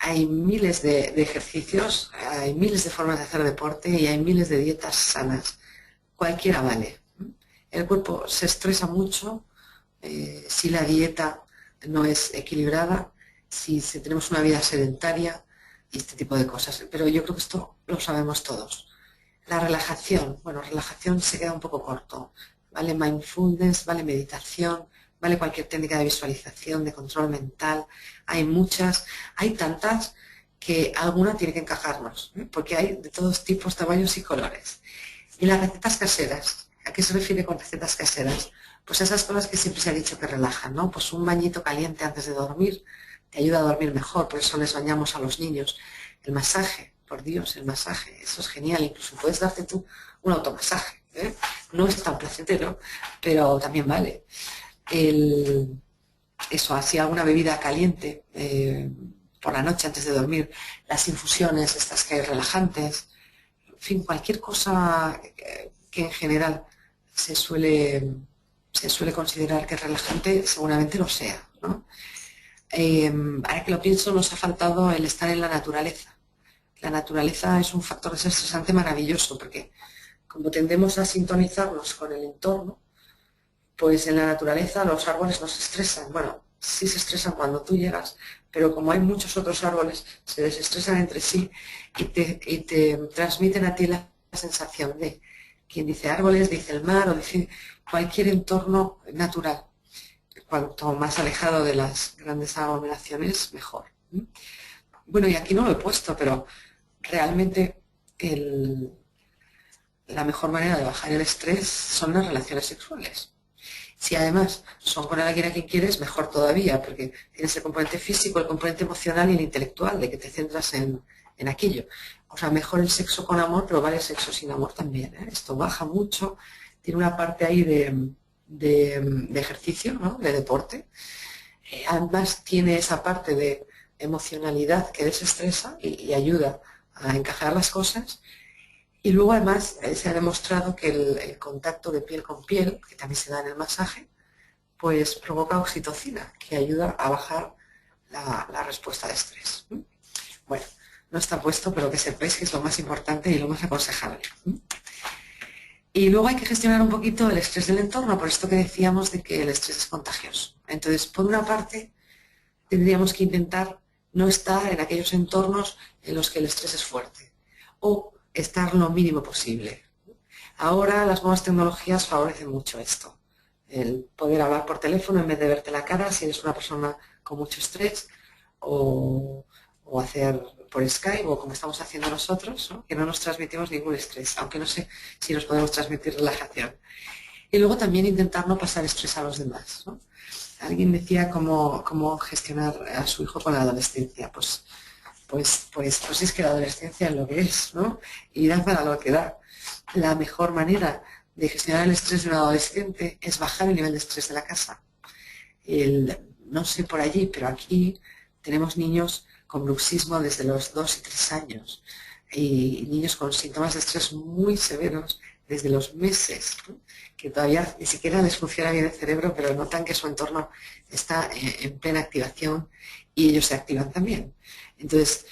Hay miles de ejercicios, hay miles de formas de hacer deporte y hay miles de dietas sanas. Cualquiera vale. El cuerpo se estresa mucho si la dieta no es equilibrada, si tenemos una vida sedentaria y este tipo de cosas. Pero yo creo que esto lo sabemos todos. La relajación, bueno, relajación se queda un poco corto. Vale mindfulness, vale meditación, vale cualquier técnica de visualización, de control mental. Hay muchas, hay tantas que alguna tiene que encajarnos, ¿eh? Porque hay de todos tipos, tamaños y colores. Y las recetas caseras, ¿a qué se refiere con recetas caseras? Pues esas cosas que siempre se ha dicho que relajan, ¿no? Pues un bañito caliente antes de dormir te ayuda a dormir mejor, por eso les bañamos a los niños. El masaje, por Dios, el masaje, eso es genial, incluso puedes darte tú un automasaje, ¿eh? No es tan placentero, pero también vale. Eso, así alguna bebida caliente por la noche antes de dormir, las infusiones, estas que hay relajantes, en fin, cualquier cosa que en general se suele, se suele considerar que es relajante, seguramente lo sea, ¿no? Ahora que lo pienso, nos ha faltado el estar en la naturaleza. La naturaleza es un factor desestresante maravilloso porque como tendemos a sintonizarnos con el entorno, pues en la naturaleza los árboles no se estresan. Bueno, sí se estresan cuando tú llegas, pero como hay muchos otros árboles, se desestresan entre sí y te transmiten a ti la sensación de, quien dice árboles, dice el mar o dice cualquier entorno natural. Cuanto más alejado de las grandes aglomeraciones, mejor. Bueno, y aquí no lo he puesto, pero realmente la mejor manera de bajar el estrés son las relaciones sexuales. Si además son con alguien a quien quieres, mejor todavía, porque tienes el componente físico, el componente emocional y el intelectual, de que te centras en aquello. O sea, mejor el sexo con amor, pero vale el sexo sin amor también, ¿eh? Esto baja mucho, tiene una parte ahí de ejercicio, ¿no? De deporte. Además tiene esa parte de emocionalidad que desestresa y ayuda a encajar las cosas. Y luego además se ha demostrado que el contacto de piel con piel, que también se da en el masaje, pues provoca oxitocina, que ayuda a bajar la respuesta de estrés. Bueno, no está puesto, pero que sepáis que es lo más importante y lo más aconsejable. Y luego hay que gestionar un poquito el estrés del entorno, por esto que decíamos de que el estrés es contagioso. Entonces, por una parte, tendríamos que intentar no estar en aquellos entornos en los que el estrés es fuerte, o estar lo mínimo posible. Ahora las nuevas tecnologías favorecen mucho esto, el poder hablar por teléfono en vez de verte la cara si eres una persona con mucho estrés, o hacer por Skype o como estamos haciendo nosotros, ¿no? Que no nos transmitimos ningún estrés, aunque no sé si nos podemos transmitir relajación. Y luego también intentar no pasar estrés a los demás, ¿no? Alguien decía cómo gestionar a su hijo con la adolescencia. Pues es que la adolescencia es lo que es, ¿no? Y da para lo que da. La mejor manera de gestionar el estrés de un adolescente es bajar el nivel de estrés de la casa. No sé por allí, pero aquí tenemos niños con bruxismo desde los 2 y 3 años y niños con síntomas de estrés muy severos desde los meses, ¿no? Que todavía ni siquiera les funciona bien el cerebro, pero notan que su entorno está en plena activación y ellos se activan también. Entonces,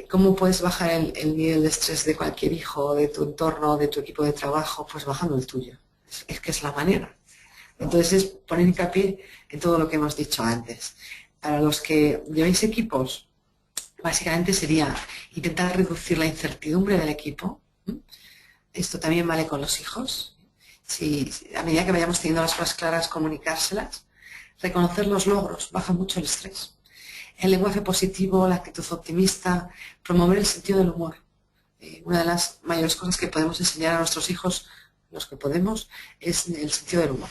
¿cómo puedes bajar el nivel de estrés de cualquier hijo, de tu entorno, de tu equipo de trabajo? Pues bajando el tuyo. Es que es la manera. Entonces es poner hincapié en todo lo que hemos dicho antes. Para los que llevéis equipos, básicamente sería intentar reducir la incertidumbre del equipo. Esto también vale con los hijos. Si a medida que vayamos teniendo las cosas claras, comunicárselas. Reconocer los logros baja mucho el estrés. El lenguaje positivo, la actitud optimista, promover el sentido del humor. Una de las mayores cosas que podemos enseñar a nuestros hijos, los que podemos, es el sentido del humor.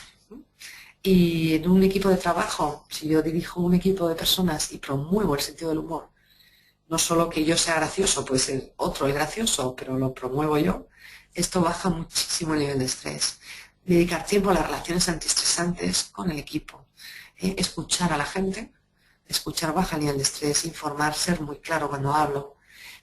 Y en un equipo de trabajo, si yo dirijo un equipo de personas y promuevo el sentido del humor, no solo que yo sea gracioso, puede ser otro el gracioso, pero lo promuevo yo, esto baja muchísimo el nivel de estrés. Dedicar tiempo a las relaciones antiestresantes con el equipo. Escuchar a la gente, escuchar baja el nivel de estrés, informar, ser muy claro cuando hablo,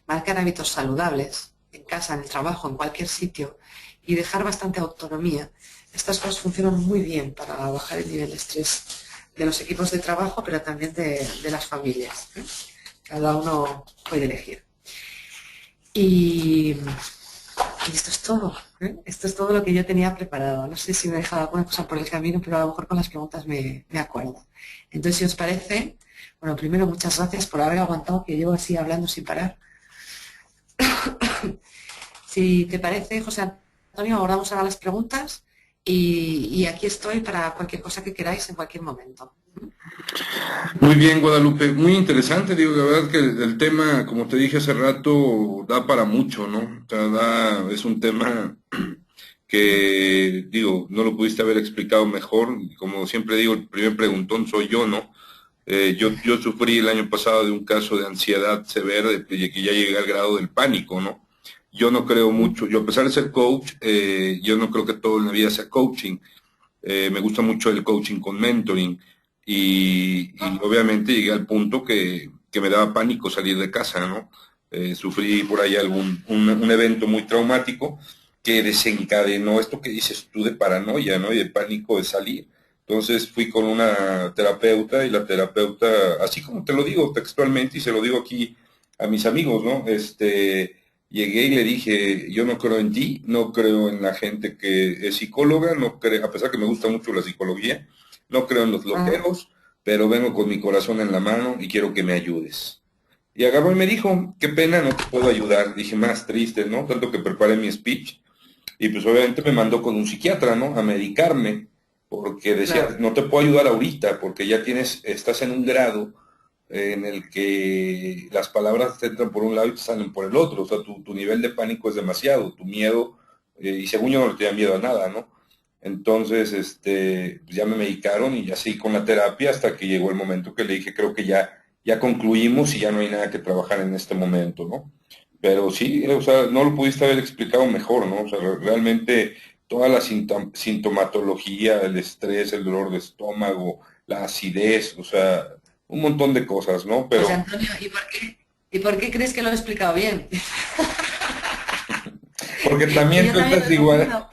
marcar hábitos saludables, en casa, en el trabajo, en cualquier sitio, y dejar bastante autonomía. Estas cosas funcionan muy bien para bajar el nivel de estrés de los equipos de trabajo, pero también de las familias. Cada uno puede elegir. Y esto es todo. Esto es todo lo que yo tenía preparado. No sé si me he dejado alguna cosa por el camino, pero a lo mejor con las preguntas me acuerdo. Entonces, si os parece, bueno, primero muchas gracias por haber aguantado que llevo así hablando sin parar. Si te parece, José Antonio, abordamos ahora las preguntas y aquí estoy para cualquier cosa que queráis en cualquier momento. Muy bien, Guadalupe, muy interesante, digo, la verdad que el tema, como te dije hace rato, da para mucho, ¿no? O sea, es un tema que, digo, no lo pudiste haber explicado mejor, como siempre digo, el primer preguntón soy yo, ¿no? Yo sufrí el año pasado de un caso de ansiedad severa, de que ya llegué al grado del pánico, ¿no? Yo no creo mucho, yo a pesar de ser coach, yo no creo que todo en la vida sea coaching. Me gusta mucho el coaching con mentoring y obviamente llegué al punto que me daba pánico salir de casa, ¿no? Sufrí por ahí un evento muy traumático que desencadenó esto que dices tú de paranoia, ¿no? Y de pánico de salir. Entonces fui con una terapeuta y la terapeuta, así como te lo digo textualmente y se lo digo aquí a mis amigos, ¿no? Llegué y le dije, yo no creo en ti, no creo en la gente que es psicóloga, no creo, a pesar que me gusta mucho la psicología, no creo en los Ajá. loqueros, pero vengo con mi corazón en la mano y quiero que me ayudes. Y agarró y me dijo, qué pena, no te puedo ayudar. Dije, más triste, ¿no? Tanto que preparé mi speech. Y pues obviamente me mandó con un psiquiatra, ¿no? A medicarme, porque decía, Claro. no te puedo ayudar ahorita, porque ya estás en un grado en el que las palabras te entran por un lado y te salen por el otro. O sea, tu nivel de pánico es demasiado, tu miedo, y según yo no le tenía miedo a nada, ¿no? Entonces, pues ya me medicaron y ya seguí con la terapia hasta que llegó el momento que le dije, creo que ya concluimos y ya no hay nada que trabajar en este momento, ¿no? Pero sí, o sea, no lo pudiste haber explicado mejor, ¿no? O sea, realmente toda la sintomatología, el estrés, el dolor de estómago, la acidez, o sea, un montón de cosas, ¿no? José Pero, Antonio, y por qué crees que lo he explicado bien? porque Que también yo tú también lo estás he igual. sufrido.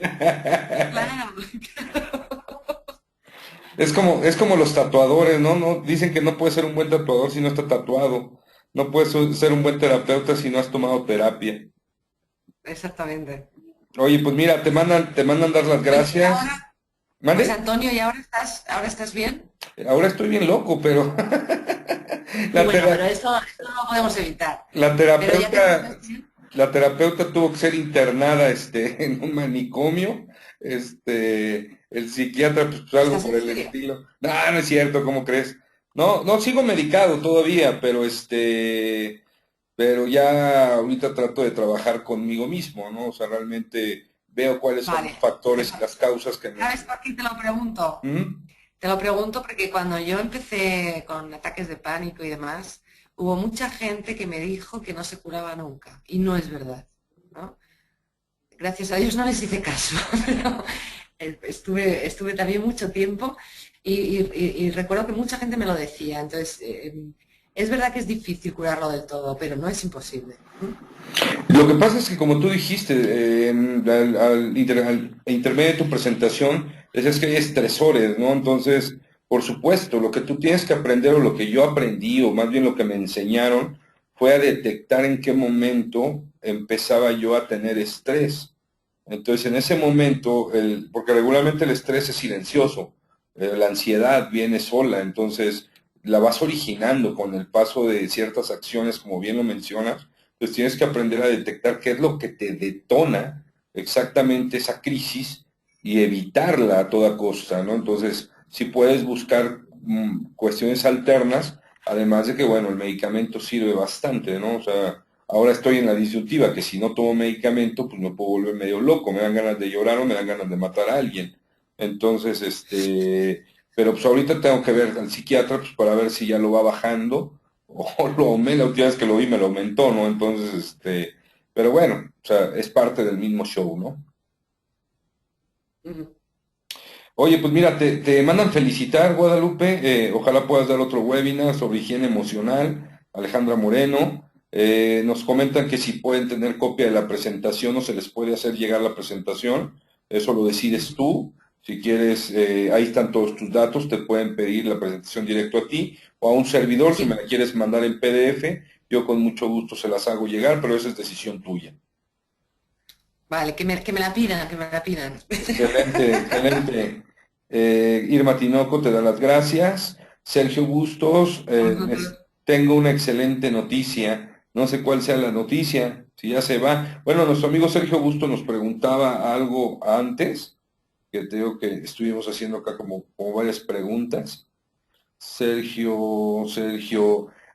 Claro. Es como los tatuadores, ¿no? No, dicen que no puedes ser un buen tatuador si no está tatuado. No puedes ser un buen terapeuta si no has tomado terapia. Exactamente. Oye, pues mira, te mandan dar las Oye, y gracias. ahora, José ¿Mande? Antonio, ¿y ahora estás bien? Ahora estoy bien loco, pero Sí, la, bueno, pero tera- esto no lo podemos evitar. la Pero ya que terapeuta, estás bien, la terapeuta tuvo que ser internada, en un manicomio. El psiquiatra, pues algo ¿estás por en el serio? estilo. No, no es cierto, ¿cómo crees? No, no sigo medicado todavía, pero ya ahorita trato de trabajar conmigo mismo, ¿no? O sea, realmente veo cuáles son Vale. los factores Eso, y las causas que me... ¿sabes por qué te lo pregunto? ¿Mm? Te lo pregunto porque cuando yo empecé con ataques de pánico y demás, hubo mucha gente que me dijo que no se curaba nunca. Y no es verdad, ¿no? Gracias a Dios no les hice caso, pero estuve también mucho tiempo y recuerdo que mucha gente me lo decía. Entonces, es verdad que es difícil curarlo del todo, pero no es imposible. ¿Mm? Lo que pasa es que como tú dijiste, al intermedio de tu presentación, decías que hay estresores, ¿no? Entonces, por supuesto, lo que tú tienes que aprender o lo que yo aprendí, o más bien lo que me enseñaron, fue a detectar en qué momento empezaba yo a tener estrés. Entonces, en ese momento, porque regularmente el estrés es silencioso, la ansiedad viene sola, entonces la vas originando con el paso de ciertas acciones, como bien lo mencionas. Entonces tienes que aprender a detectar qué es lo que te detona exactamente esa crisis y evitarla a toda costa, ¿no? Entonces, si puedes buscar cuestiones alternas, además de que, bueno, el medicamento sirve bastante, ¿no? O sea, ahora estoy en la disyuntiva, que si no tomo medicamento, pues me puedo volver medio loco, me dan ganas de llorar o me dan ganas de matar a alguien. Entonces, pero pues ahorita tengo que ver al psiquiatra, pues para ver si ya lo va bajando, o la última vez que lo vi me lo aumentó, ¿no? Entonces, pero bueno, o sea, es parte del mismo show, ¿no? Ujú. Oye, pues mira, te mandan felicitar, Guadalupe. Ojalá puedas dar otro webinar sobre higiene emocional. Alejandra Moreno. Nos comentan que si pueden tener copia de la presentación o se les puede hacer llegar la presentación. Eso lo decides tú. Si quieres, ahí están todos tus datos. Te pueden pedir la presentación directo a ti o a un servidor. Si me Sí, la quieres mandar en PDF, yo con mucho gusto se las hago llegar, pero esa es decisión tuya. vale, que me la pidan, que me la pidan. Excelente, excelente. Irma Tinoco te da las gracias. Sergio Bustos, A vosotros. tengo una excelente noticia. No sé cuál sea la noticia, si ya se va. Bueno, nuestro amigo Sergio Bustos nos preguntaba algo antes, que te digo que estuvimos haciendo acá como varias preguntas. Sergio,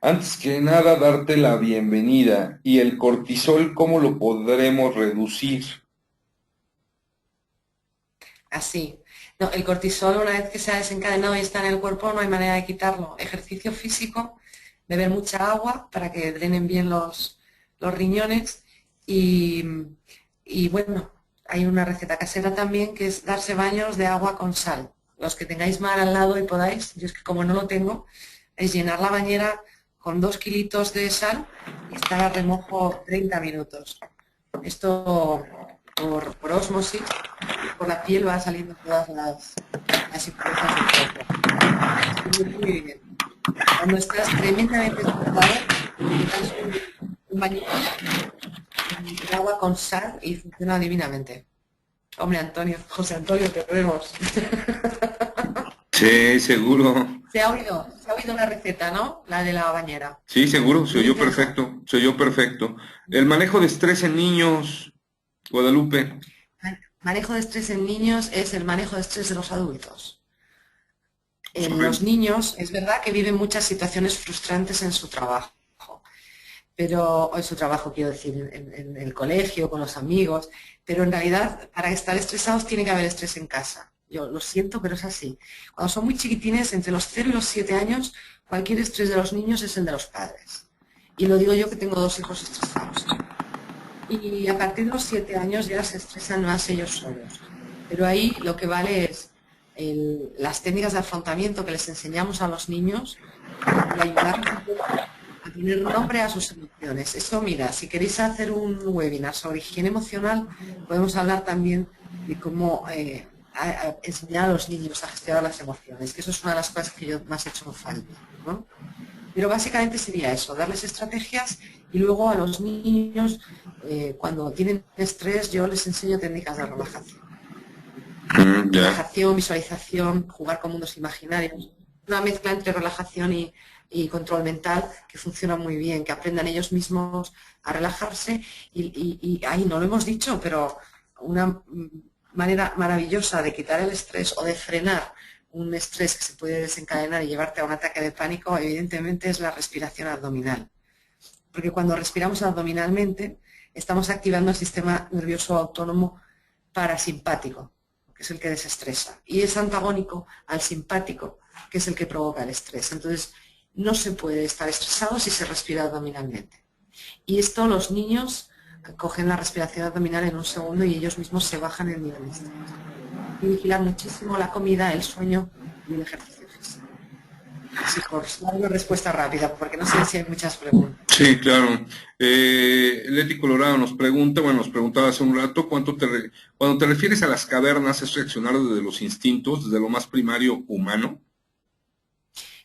antes que nada, darte la bienvenida. ¿Y el cortisol cómo lo podremos reducir? Así. No, el cortisol, una vez que se ha desencadenado y está en el cuerpo, no hay manera de quitarlo. Ejercicio físico, beber mucha agua para que drenen bien los riñones y, y bueno, hay una receta casera también que es darse baños de agua con sal. Los que tengáis mar al lado y podáis, yo es que como no lo tengo, es llenar la bañera con 2 kilitos de sal y estar a remojo 30 minutos. Esto por ósmosis, por la piel va saliendo todas las impurezas del cuerpo. Muy bien. Cuando estás tremendamente estresado, te das un bañito de agua con sal y funciona divinamente. Hombre, Antonio, José Antonio, te vemos. Sí, seguro. Se ha oído la receta, ¿no? La de la bañera. Sí, seguro, se Muy oyó intensa. perfecto, se oyó perfecto. El manejo de estrés en niños, Guadalupe. Manejo de estrés en niños es el manejo de estrés de los adultos. En Sobre- los niños es verdad que viven muchas situaciones frustrantes en su trabajo, pero o en su trabajo quiero decir, en el colegio, con los amigos, pero en realidad para estar estresados tiene que haber estrés en casa. Yo lo siento, pero es así. Cuando son muy chiquitines, entre los 0 y los 7 años, cualquier estrés de los niños es el de los padres. Y lo digo yo que tengo 2 hijos estresados. Y a partir de los 7 años ya se estresan más ellos solos. Pero ahí lo que vale es las técnicas de afrontamiento que les enseñamos a los niños y ayudarles un poco a poner nombre a sus emociones. Eso, mira, si queréis hacer un webinar sobre higiene emocional, podemos hablar también de cómo enseñar a los niños a gestionar las emociones, que eso es una de las cosas que yo más he hecho en falta, ¿no? Pero básicamente sería eso, darles estrategias y luego a los niños, cuando tienen estrés, yo les enseño técnicas de relajación. Ya. Relajación, visualización, jugar con mundos imaginarios. Una mezcla entre relajación y control mental que funciona muy bien, que aprendan ellos mismos a relajarse y ahí no lo hemos dicho, pero una manera maravillosa de quitar el estrés o de frenar un estrés que se puede desencadenar y llevarte a un ataque de pánico, evidentemente es la respiración abdominal. Porque cuando respiramos abdominalmente, estamos activando el sistema nervioso autónomo parasimpático, que es el que desestresa, y es antagónico al simpático, que es el que provoca el estrés. Entonces, no se puede estar estresado si se respira abdominalmente. Y esto los niños cogen la respiración abdominal en un segundo y ellos mismos se bajan el nivel de estrés. Y vigilar muchísimo la comida, el sueño y el ejercicio físico. Así por darle respuesta rápida, porque no sé si hay muchas preguntas. Sí, claro. Leti Colorado nos pregunta, bueno, nos preguntaba hace un rato, cuando te refieres a las cavernas, ¿es reaccionar desde los instintos, desde lo más primario humano?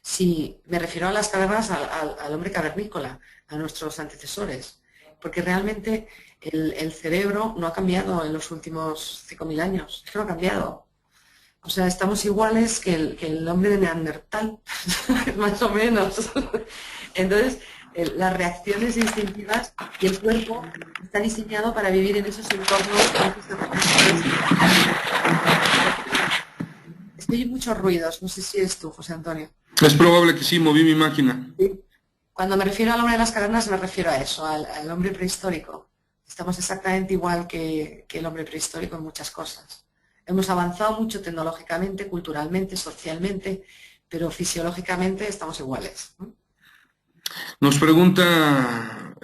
Sí, me refiero a las cavernas al hombre cavernícola, a nuestros antecesores, porque realmente el cerebro no ha cambiado en los últimos 5.000 años, es que no ha cambiado. O sea, estamos iguales que el hombre de Neandertal, más o menos. Entonces, las reacciones instintivas y el cuerpo está diseñado para vivir en esos entornos con esos estrés. Es que hay muchos ruidos, no sé si es tú, José Antonio. Es probable que sí, moví mi máquina. Sí. Cuando me refiero al hombre de las cavernas me refiero a eso, al hombre prehistórico. Estamos exactamente igual que el hombre prehistórico en muchas cosas. Hemos avanzado mucho tecnológicamente, culturalmente, socialmente, pero fisiológicamente estamos iguales, ¿no? Nos pregunta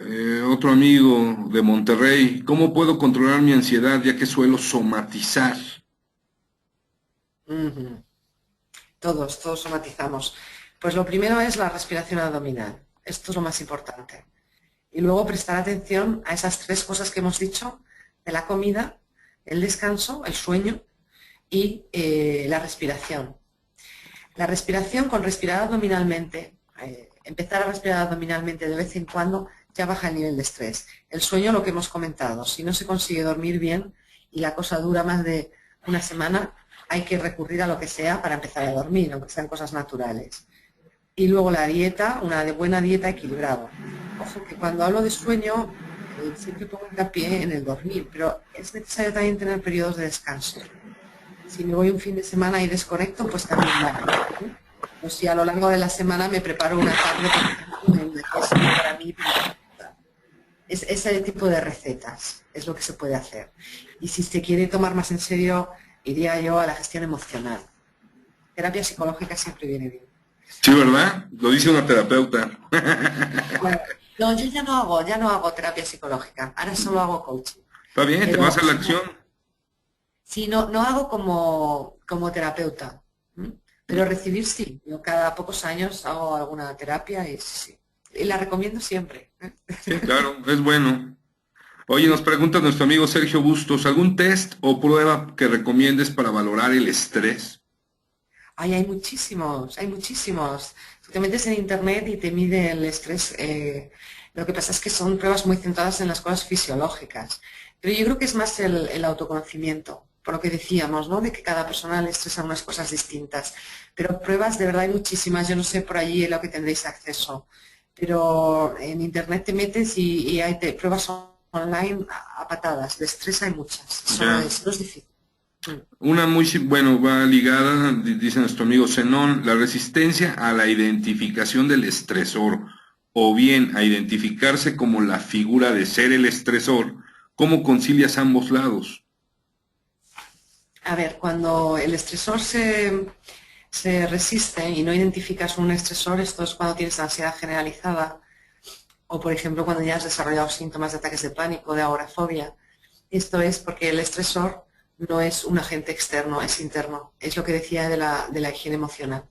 otro amigo de Monterrey, ¿cómo puedo controlar mi ansiedad ya que suelo somatizar? Ujú. Todos somatizamos. Pues lo primero es la respiración abdominal. Esto es lo más importante. Y luego prestar atención a esas 3 cosas que hemos dicho, de la comida, el descanso, el sueño y la respiración. La respiración con respirar abdominalmente, empezar a respirar abdominalmente de vez en cuando ya baja el nivel de estrés. El sueño, lo que hemos comentado, si no se consigue dormir bien y la cosa dura más de una semana, hay que recurrir a lo que sea para empezar a dormir, aunque sean cosas naturales. Y luego la dieta, una buena dieta equilibrada. Ojo que cuando hablo de sueño, siempre pongo hincapié en el dormir, pero es necesario también tener periodos de descanso. Si me voy un fin de semana y desconecto, pues también vale, ¿eh? O si a lo largo de la semana me preparo una tarde, por ejemplo, en la que es para mí perfecta. Ese tipo de recetas es lo que se puede hacer. Y si se quiere tomar más en serio iría yo a la gestión emocional. Terapia psicológica siempre viene bien. Sí, ¿verdad? Lo dice una terapeuta. Bueno, no, yo ya no hago terapia psicológica, ahora solo hago coaching. Está bien, te vas Pero a la acción. sí, no hago como terapeuta, ¿m? Pero recibir sí. Yo cada pocos años hago alguna terapia y sí, sí. Y la recomiendo siempre, ¿eh? Sí, claro, es bueno. Oye, nos Sí. pregunta nuestro amigo Sergio Bustos, ¿algún test o prueba que recomiendes para valorar el estrés? Ay, hay muchísimos, hay muchísimos. Tú te metes en internet y te mide el estrés. Lo que pasa es que son pruebas muy centradas en las cosas fisiológicas. Pero yo creo que es más el autoconocimiento, por lo que decíamos, ¿no? De que cada persona le estresan unas cosas distintas. Pero pruebas de verdad hay muchísimas. Yo no sé por allí a lo que tendréis acceso. Pero en internet te metes y hay pruebas online a patadas. De estrés hay muchas. Eso Ya. es, no es difícil. Mm. Una muy, bueno, va ligada, dice nuestro amigo Zenón, la resistencia a la identificación del estresor, o bien a identificarse como la figura de ser el estresor. ¿Cómo concilias ambos lados? A ver, cuando el estresor se resiste y no identificas un estresor, esto es cuando tienes ansiedad generalizada o, por ejemplo, cuando ya has desarrollado síntomas de ataques de pánico, de agorafobia. Esto es porque el estresor no es un agente externo, es interno. Es lo que decía de la higiene emocional.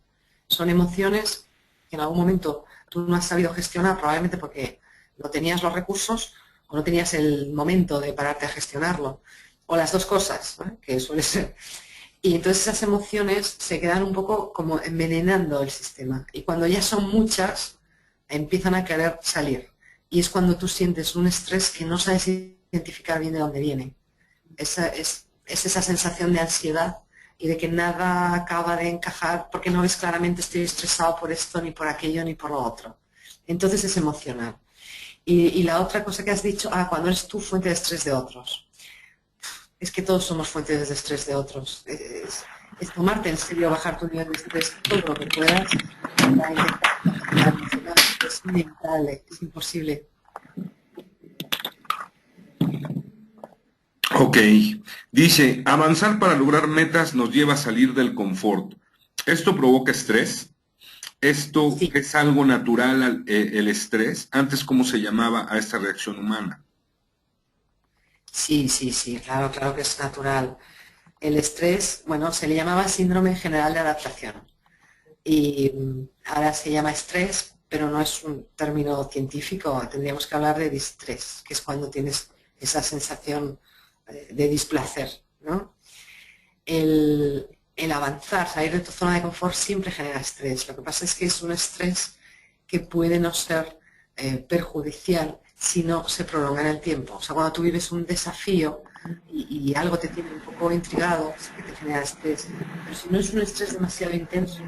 Son emociones que en algún momento tú no has sabido gestionar, probablemente porque no tenías los recursos o no tenías el momento de pararte a gestionarlo. O las dos cosas, ¿no? Que suele ser. Y entonces esas emociones se quedan un poco como envenenando el sistema. Y cuando ya son muchas, empiezan a querer salir. Y es cuando tú sientes un estrés que no sabes identificar bien de dónde viene. Es esa sensación de ansiedad y de que nada acaba de encajar porque no ves claramente estoy estresado por esto, ni por aquello, ni por lo otro. Entonces es emocional. Y la otra cosa que has dicho, cuando eres tú fuente de estrés de otros. Es que todos somos fuentes de estrés de otros. Es tomarte en serio, bajar tu nivel de estrés todo lo que puedas para intentar bajar emocional. Es inevitable, es imposible. Ok, dice, avanzar para lograr metas nos lleva a salir del confort. ¿Esto provoca estrés? ¿Esto Sí, es algo natural, el estrés? Antes, ¿cómo se llamaba a esta reacción humana? sí, sí, sí, claro, claro que es natural. El estrés, bueno, se le llamaba síndrome general de adaptación y ahora se llama estrés, pero no es un término científico, tendríamos que hablar de distrés, que es cuando tienes esa sensación de displacer, ¿no? El avanzar, salir de tu zona de confort siempre genera estrés. Lo que pasa es que es un estrés que puede no ser perjudicial si no se prolonga en el tiempo. O sea, cuando tú vives un desafío y algo te tiene un poco intrigado, sí que te genera estrés. Pero si no es un estrés demasiado intenso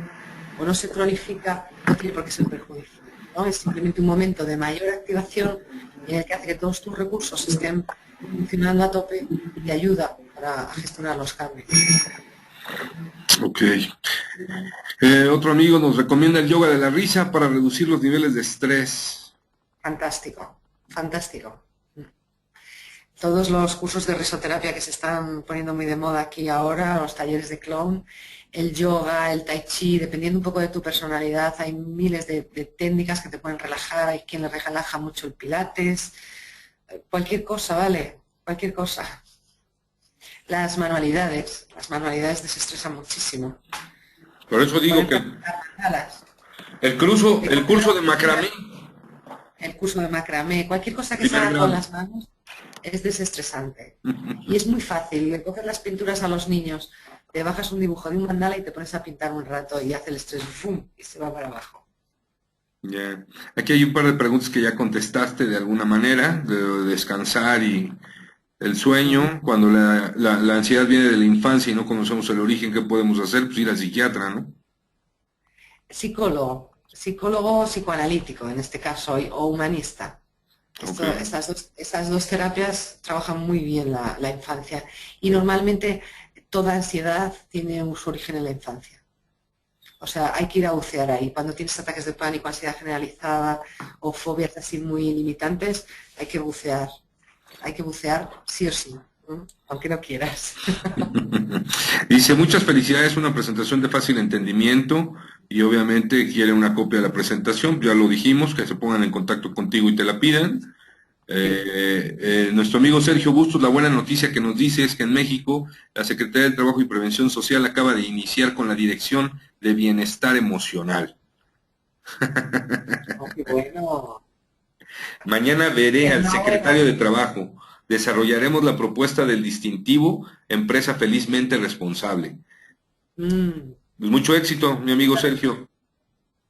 o no se cronifica, no tiene por qué ser perjudicial, ¿no? Es simplemente un momento de mayor activación en el que hace que todos tus recursos estén funcionando a tope y te ayuda para gestionar los cambios. Ok. Otro amigo nos recomienda el yoga de la risa para reducir los niveles de estrés. Fantástico, fantástico. Todos los cursos de risoterapia que se están poniendo muy de moda aquí ahora, los talleres de clown, el yoga, el tai chi, dependiendo un poco de tu personalidad, hay miles de técnicas que te pueden relajar, hay quien le relaja mucho el pilates, cualquier cosa, ¿vale? Cualquier cosa. Las manualidades desestresan muchísimo. Por eso digo Poner que a pintar mandalas, el curso de macramé, el curso de macramé, cualquier cosa que se primer haga con grado. las manos es desestresante. Y es muy fácil, le coges las pinturas a los niños, te bajas un dibujo de un mandala y te pones a pintar un rato y hace el estrés, ¡fum! Y se va para abajo. Ya. Aquí hay un par de preguntas que ya contestaste de alguna manera, de descansar y el Ujú. sueño, cuando la ansiedad viene de la infancia y no conocemos el origen, ¿qué podemos hacer? Pues ir al psiquiatra, ¿no? Psicólogo psicoanalítico en este caso, o humanista. Ok. Estas dos terapias trabajan muy bien la infancia y normalmente toda ansiedad tiene su origen en la infancia. O sea, hay que ir a bucear ahí. Cuando tienes ataques de pánico, ansiedad generalizada o fobias así muy limitantes, hay que bucear. Hay que bucear sí o sí. aunque no quieras. Dice, muchas felicidades, una presentación de fácil entendimiento y obviamente quiere una copia de la presentación, ya lo dijimos, que se pongan en contacto contigo y te la pidan. Sí. Nuestro amigo Sergio Bustos, la buena noticia que nos dice es que en México la Secretaría del Trabajo y Prevención Social acaba de iniciar con la Dirección de Bienestar Emocional. Oh, qué bueno. Mañana veré al secretario Enhorabuena. de Trabajo. Desarrollaremos la propuesta del distintivo Empresa Felizmente Responsable. Mm, Pues mucho éxito, mi amigo Sergio.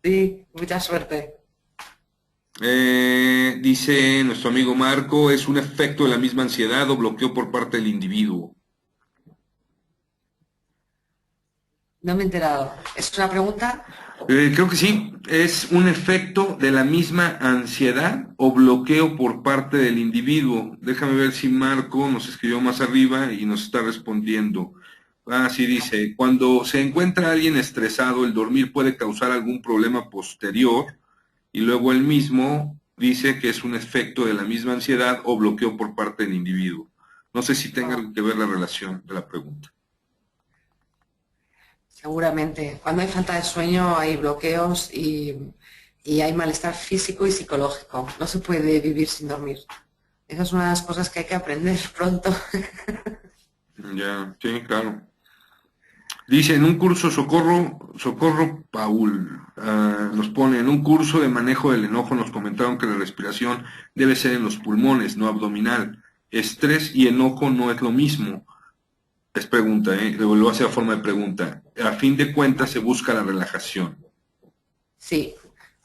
sí, mucha suerte. Dice nuestro amigo Marco, es un efecto de la misma ansiedad o bloqueo por parte del individuo. No me he enterado. ¿Es una pregunta? Creo que sí, es un efecto de la misma ansiedad o bloqueo por parte del individuo. Déjame ver si Marco nos escribió más arriba y nos está respondiendo. Ah, sí, dice, cuando se encuentra alguien estresado, el dormir puede causar algún problema posterior y luego él mismo dice que es un efecto de la misma ansiedad o bloqueo por parte del individuo. No sé si tenga Ah, algo que ver la relación de la pregunta. seguramente. Cuando hay falta de sueño hay bloqueos y hay malestar físico y psicológico. No se puede vivir sin dormir. Esa es una de las cosas que hay que aprender pronto. Ya, sí, claro. Dice, en un curso, Socorro Paul, nos pone, en un curso de manejo del enojo nos comentaron que la respiración debe ser en los pulmones, no abdominal. Estrés y enojo no es lo mismo. Es pregunta, lo hace a forma de pregunta. A fin de cuentas se busca la relajación. Sí.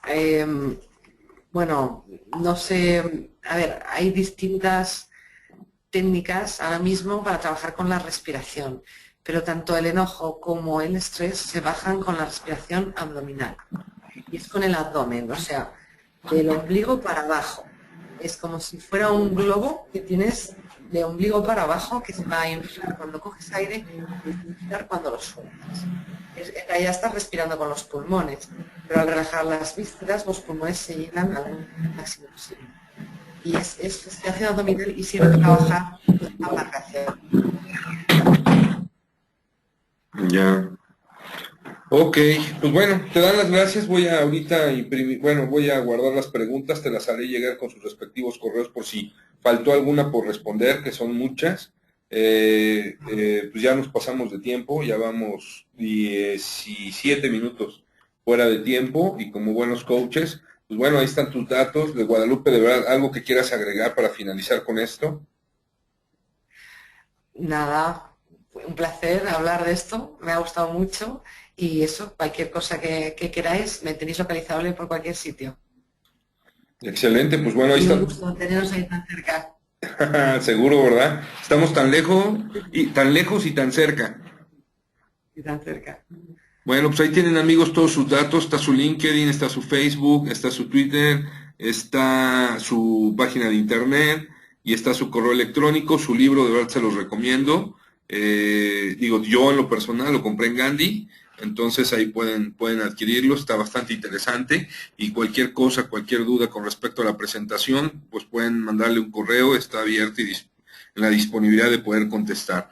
Em, bueno, no sé. A ver, hay distintas técnicas ahora mismo para trabajar con la respiración, pero tanto el enojo como el estrés se bajan con la respiración abdominal y es con el abdomen, o sea, del ombligo para abajo. Es como si fuera un globo que tienes de ombligo para abajo que se va a inflar cuando coges aire y desinflar cuando lo sueltas. En realidad estás respirando con los pulmones, pero al relajar las vísceras los pulmones se llenan al máximo posible y es respiración abdominal y sirve para bajar la amargación. Ya. Ok, pues bueno, te dan las gracias. Voy a ahorita imprimir, bueno, voy a guardar las preguntas, te las haré llegar con sus respectivos correos por si faltó alguna por responder, que son muchas. Pues ya nos pasamos de tiempo, ya vamos 17 minutos fuera de tiempo y como buenos coaches, pues bueno, ahí están tus datos de Guadalupe, de verdad, algo que quieras agregar para finalizar con esto. Nada, fue un placer hablar de esto, me ha gustado mucho y eso, cualquier cosa que queráis, me tenéis localizable por cualquier sitio. Excelente, pues bueno, ahí Y un está. gusto teneros ahí tan cerca Seguro, ¿verdad? Estamos tan lejos y tan cerca. y tan cerca. Bueno, pues ahí tienen amigos todos sus datos, está su LinkedIn, está su Facebook, está su Twitter, está su página de internet y está su correo electrónico, su libro, de verdad se los recomiendo. Digo, yo en lo personal lo compré en Gandhi, entonces ahí pueden adquirirlo, está bastante interesante y cualquier cosa, cualquier duda con respecto a la presentación, pues pueden mandarle un correo, está abierto y en la disponibilidad de poder contestar.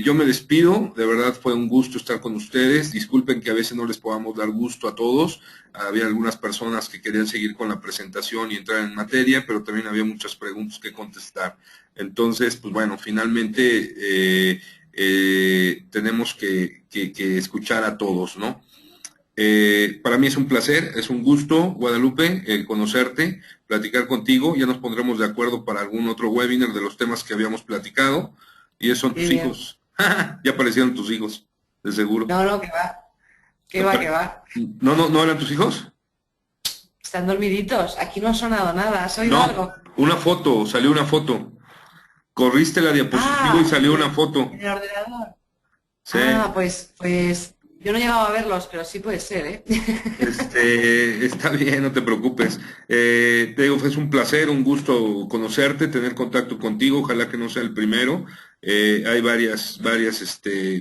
Yo me despido, de verdad fue un gusto estar con ustedes. Disculpen que a veces no les podamos dar gusto a todos. Había algunas personas que querían seguir con la presentación y entrar en materia, pero también había muchas preguntas que contestar. Entonces, pues bueno, finalmente tenemos que escuchar a todos, ¿no? Para mí es un placer, es un gusto, Guadalupe, conocerte, platicar contigo. Ya nos pondremos de acuerdo para algún otro webinar de los temas que habíamos platicado. Y esos son Qué tus bien. hijos. Ya aparecieron tus hijos, de seguro. No, no, que va, que va, que va. No, no, ¿no eran tus hijos? Están dormiditos, aquí no ha sonado nada, ¿has oído No, algo? una foto, salió una foto. Corriste la diapositiva y Ah, salió una foto. en el ordenador. Ah, Sí. pues yo no he llegado a verlos, pero sí puede ser, ¿eh? Está bien, no te preocupes. Te digo, es un placer, un gusto conocerte, tener contacto contigo, ojalá que no sea el primero. Hay varias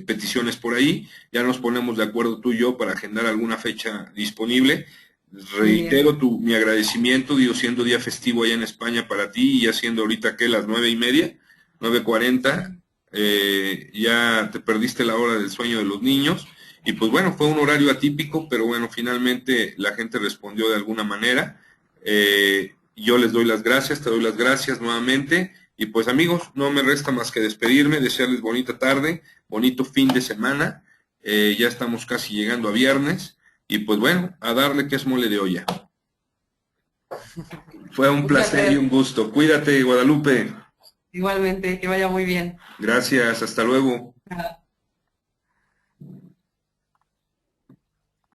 peticiones por ahí, ya nos ponemos de acuerdo tú y yo para agendar alguna fecha disponible. Muy bien. Reitero mi agradecimiento, digo, siendo día festivo allá en España para ti y ya siendo ahorita que las 9:30. 9:40, ya te perdiste la hora del sueño de los niños, y pues bueno, fue un horario atípico, pero bueno, finalmente la gente respondió de alguna manera. Yo les doy las gracias, te doy las gracias nuevamente, y pues amigos, no me resta más que despedirme, desearles bonita tarde, bonito fin de semana, ya estamos casi llegando a viernes, y pues bueno, a darle que es mole de olla. Fue un Un placer y placer. un gusto. Cuídate, Guadalupe. Igualmente, que vaya muy bien. Gracias, hasta luego.